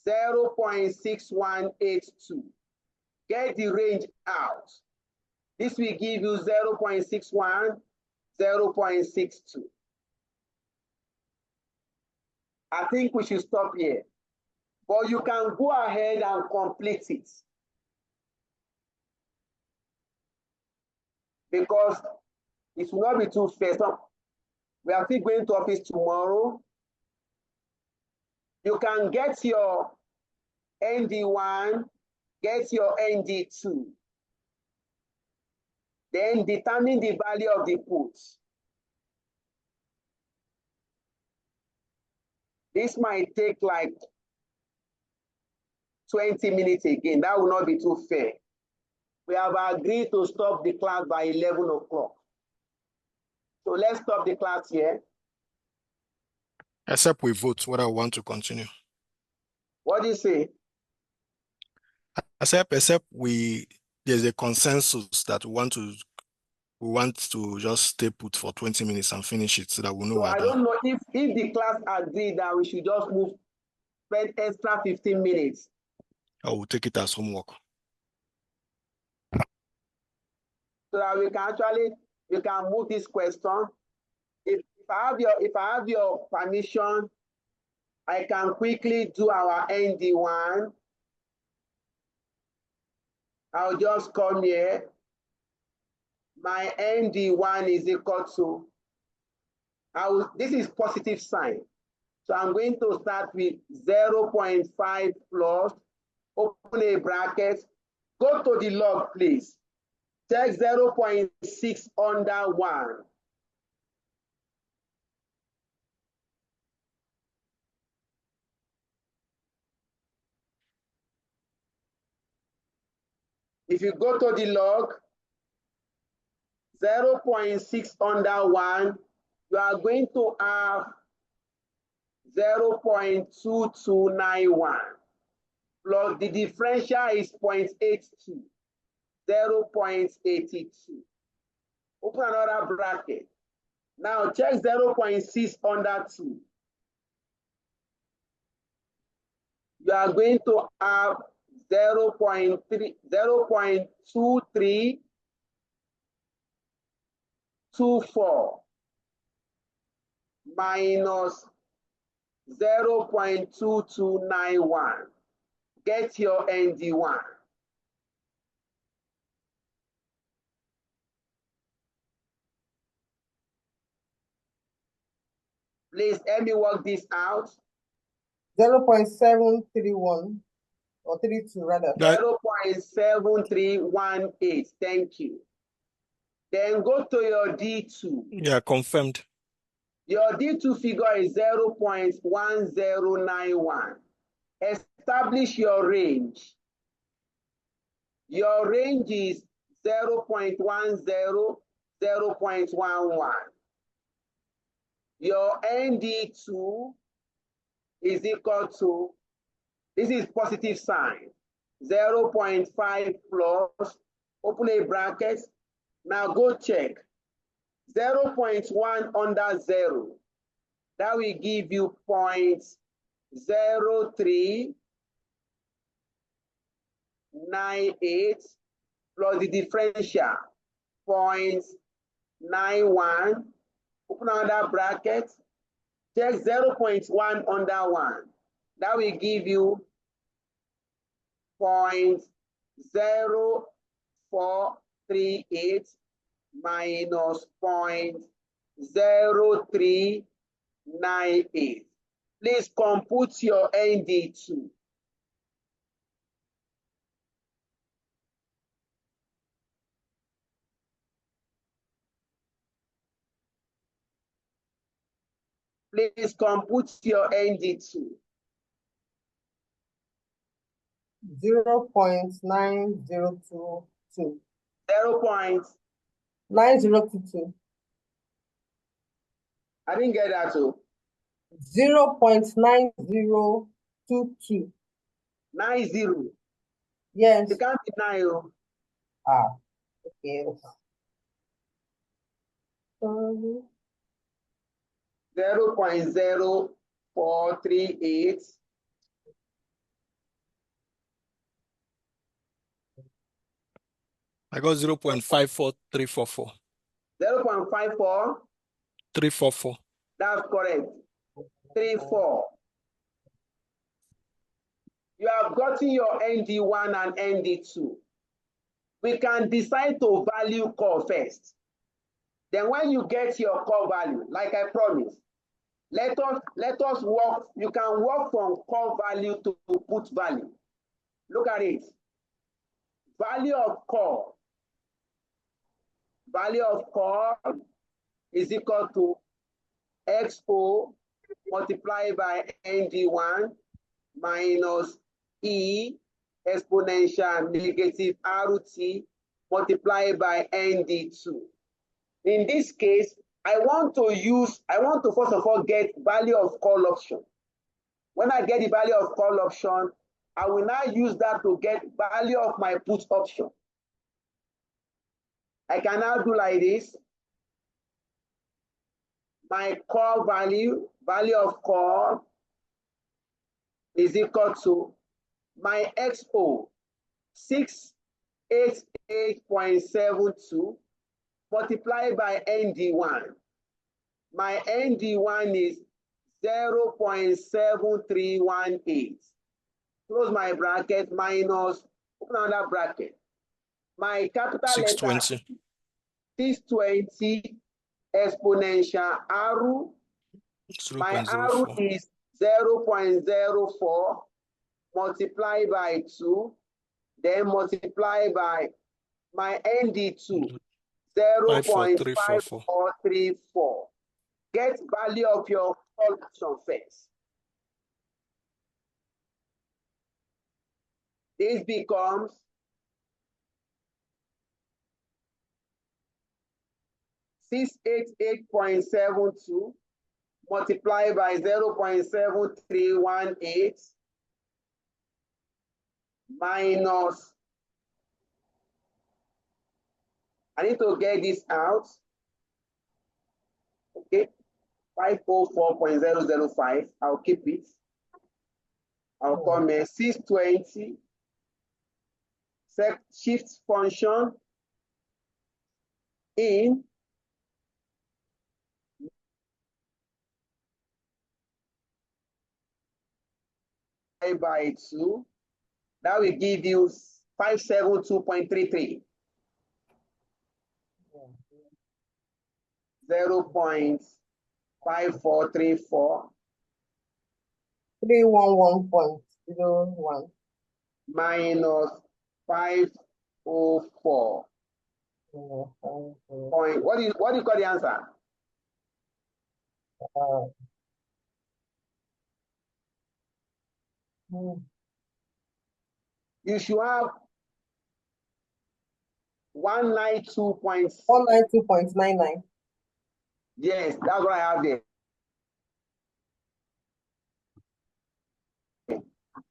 0.6182. Get the range out. This will give you 0.61, 0.62. I think we should stop here. But you can go ahead and complete it. Because it will not be too fast. We are still going to office tomorrow. You can get your ND1, get your ND2. Then determine the value of the puts. This might take like 20 minutes again. That will not be too fair. We have agreed to stop the class by 11 o'clock. So let's stop the class here. Except we vote whether we want to continue. What do you say? Except there's a consensus that we want to just stay put for 20 minutes and finish it so that we know So we're I done. don't know if the class agreed that we should just spend extra 15 minutes. I will take it as homework. So that we can move this question. If I have your permission, I can quickly do our ND1. I'll just come here. My ND1 is equal to, this is positive sign. So I'm going to start with 0.5 plus, open a bracket, go to the log, please. Check 0.6 under 1. If you go to the log, 0.6 under 1, you are going to have 0.2291 plus the differential is 0.82, 0.82. Open another bracket. Now check 0.6 under 2. You are going to have 0.2324 minus 0.2291. Get your ND1. Please help me work this out. 0.731 or 32 rather. 0.7318. Thank you. Then go to your D2. Yeah, confirmed. Your D2 figure is 0.1091. Establish your range. Your range is 0.10, 0.11. Your ND2 is equal to, this is positive sign, 0.5 plus, open a bracket. Now go check. 0.1 under 0. That will give you 0.0398 plus the differential, 0.91. Open another bracket. Check 0.1 under 1. That will give you 0.0438 minus 0.0398. Please compute your ND2. Please compute your ND2. 0.9022. 0.9022. I didn't get that too. 0.9022. 90. Yes. It can't be 9. Ah, okay. Sorry. 0.0438. I got 0.54344. 0.54. 344. That's correct. 34. You have gotten your ND1 and ND2. We can decide to value core first. Then when you get your core value, like I promised, let us work. You can work from core value to put value. Look at it. Value of core. Value of core is equal to XO multiplied by ND1 minus E exponential negative RT multiplied by ND2. In this case, I want to first of all get value of call option. When I get the value of call option, I will now use that to get value of my put option. I can now do like this. My call value of call is equal to my XO 688.72 multiplied by ND1. My ND1 is 0.7318. Close my bracket minus, open another bracket. My capital 620. letter 620 exponential R. My R is 0.04 multiplied by 2, then multiply by my ND2, 0.5434. 54344. Get value of your call option first. This becomes 688.72 multiplied by 0.7318 minus, I need to get this out, okay, 504.005, I'll keep it. I'll come in 620, shift function in by 2, that will give you 572.33. 0.5434 311.01 minus 504. Point. What do you call the answer? You should have 192.99. Yes, that's what I have there.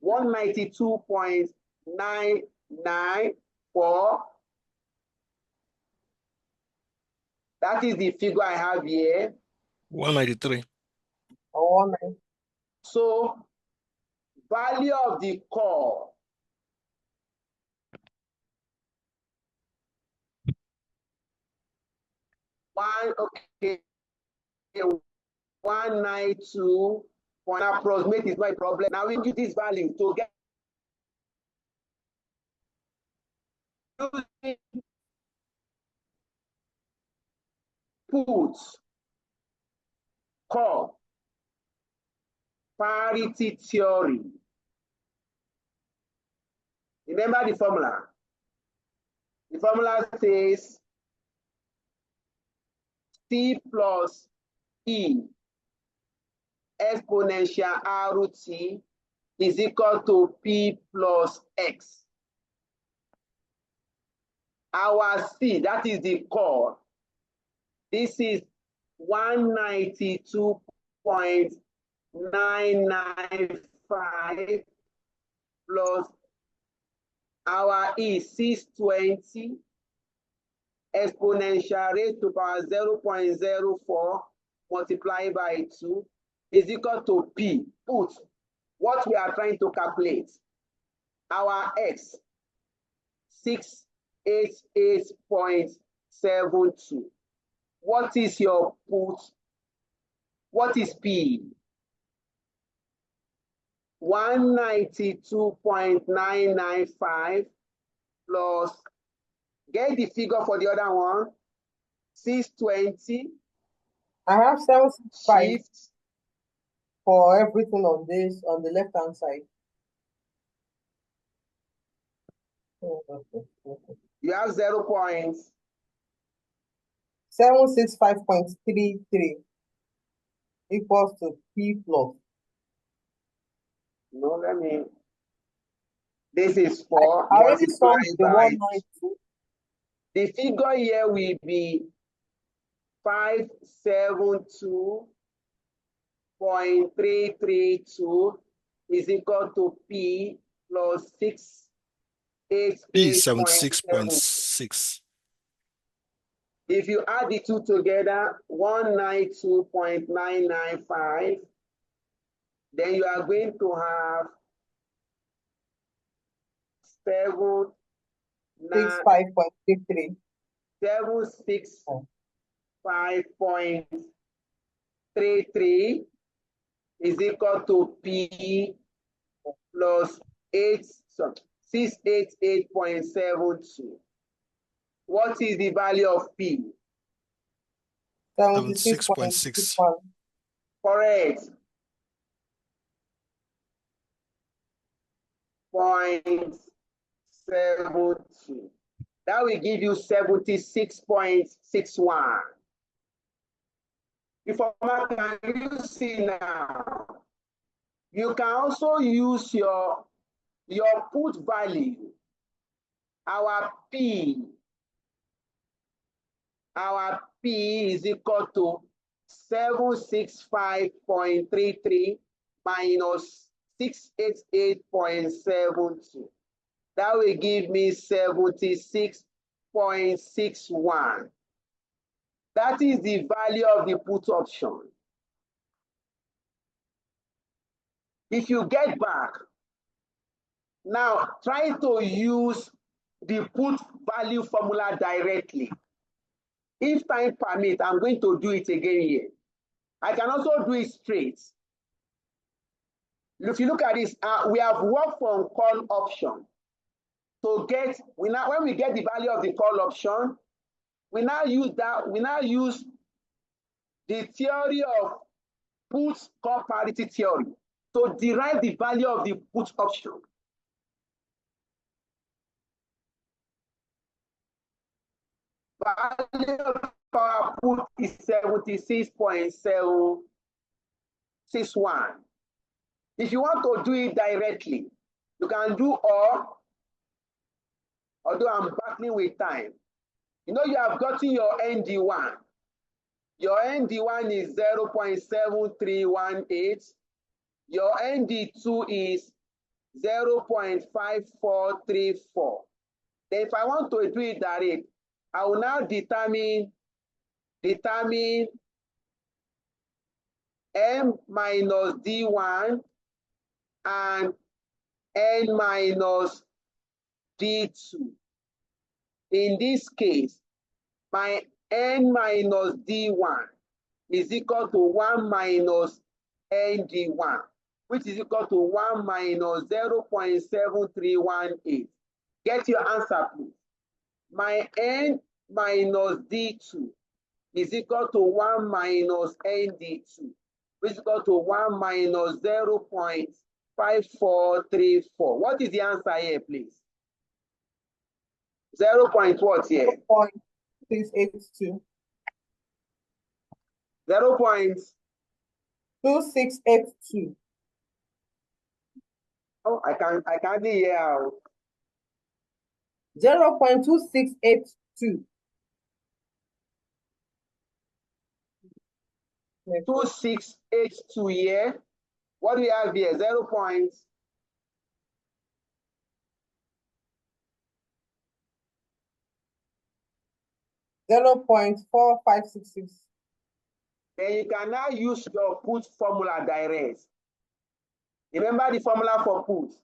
192.994. That is the figure I have here. 193. So, value of the core. Okay, 192 point approximate is not a problem. Now we use this value to get put core parity theory. Remember the formula. The formula says C plus E exponential RT is equal to P plus X. Our C, that is the core. This is 192.995 plus our E 620 exponential raised to power 0.04 multiplied by 2 is equal to P. Put what we are trying to calculate. Our X 688.72. What is your put? What is P? 192.995 plus, get the figure for the other one, 620. I have 765 shift for everything on this, on the left hand side. You have 765.33 equals to P plus. No, let me. This is 4 I already saw multiplied the by 192. the figure here will be 572.332 is equal to P plus 688.7. P76.6. If you add the two together, 192.995, then you are going to have 65.33. 765.33 is equal to P plus 688.72. What is the value of P? 76.6. Correct. 0.72. That will give you 76.61. Can you see now? You can also use your put value, our P. Our P is equal to 765.33 minus 688.72. That will give me 76.61. That is the value of the put option. If you get back, now try to use the put value formula directly. If time permits, I'm going to do it again here. I can also do it straight. If you look at this, we have worked from call option to get, when we get the value of the call option, we now use the theory of put call parity theory to derive the value of the put option. Value of our put is 76.761. If you want to do it directly, you can do although I'm battling with time. You know, you have gotten your ND1. Your ND1 is 0.7318. Your ND2 is 0.5434. Then if I want to do it direct, I will now determine M minus D1 and N minus D2. In this case, my N minus D1 is equal to 1 minus ND1, which is equal to 1 minus 0.7318. Get your answer, please. My N minus D2 is equal to 1 minus ND2, which is equal to 1 minus 0.5434. What is the answer here, please? 0. What here? 0.682. 0.2682. Oh, I can't hear out. 0.2682. 2682 here. What do we have here? 0. 0.4566. Then you can now use your put formula direct. Remember the formula for put.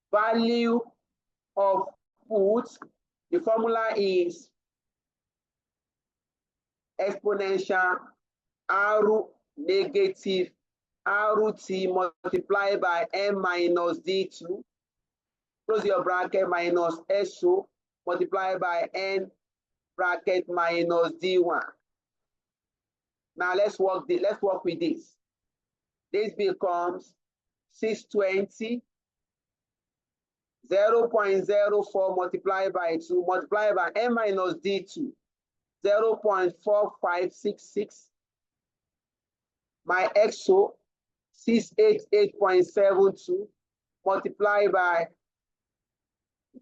Value of put, the formula is exponential R negative RT multiplied by M minus D2, close your bracket, minus SO multiplied by N bracket minus D1. Now let's work with this. This becomes 620, 0.04 multiplied by 2 multiplied by N minus D2, 0.4566. My XO, 688.72 multiplied by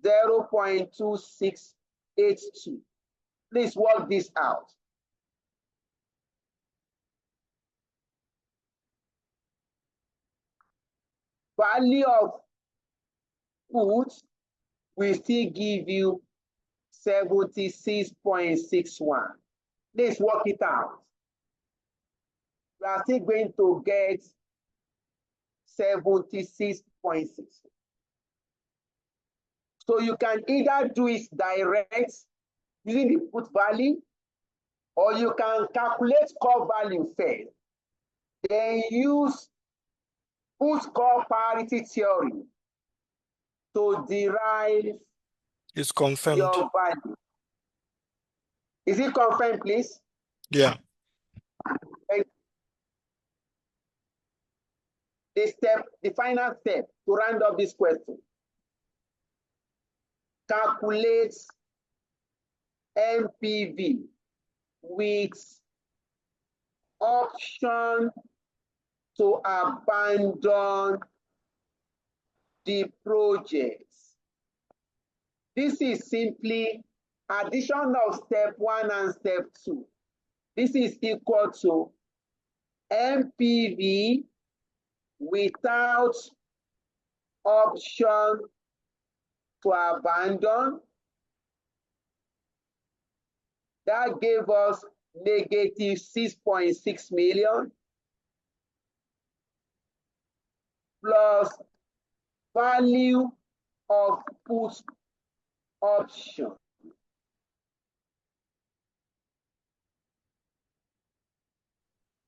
0.2682. Please work this out. Value of put will still give you 76.61. Let's work it out. We are still going to get 76.6. So you can either do it direct using the put value, or you can calculate core value first. Then use put core parity theory to derive It's confirmed. your value. Is it confirmed, please? Yeah. The final step to round up this question. calculate NPV with option to abandon the project. This is simply addition of step 1 and step 2. This is equal to NPV without option to abandon. That gave us negative 6.6 million plus value of put option.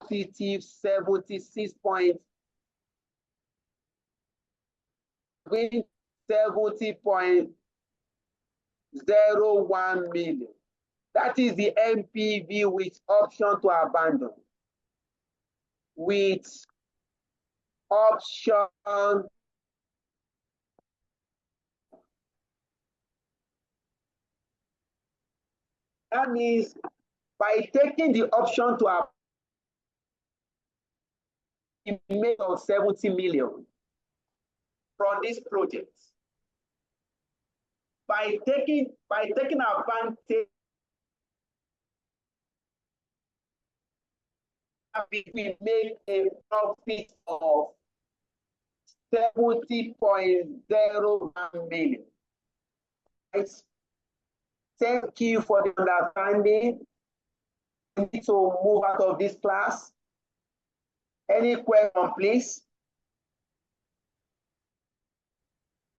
Positive 70.01 million. That is the NPV with option to abandon. With option that means by taking the option to abandon, it made of 70 million from this project. By taking advantage, we make a profit of 70.01 million. Right? Thank you for the understanding. We need to move out of this class. Any question, please?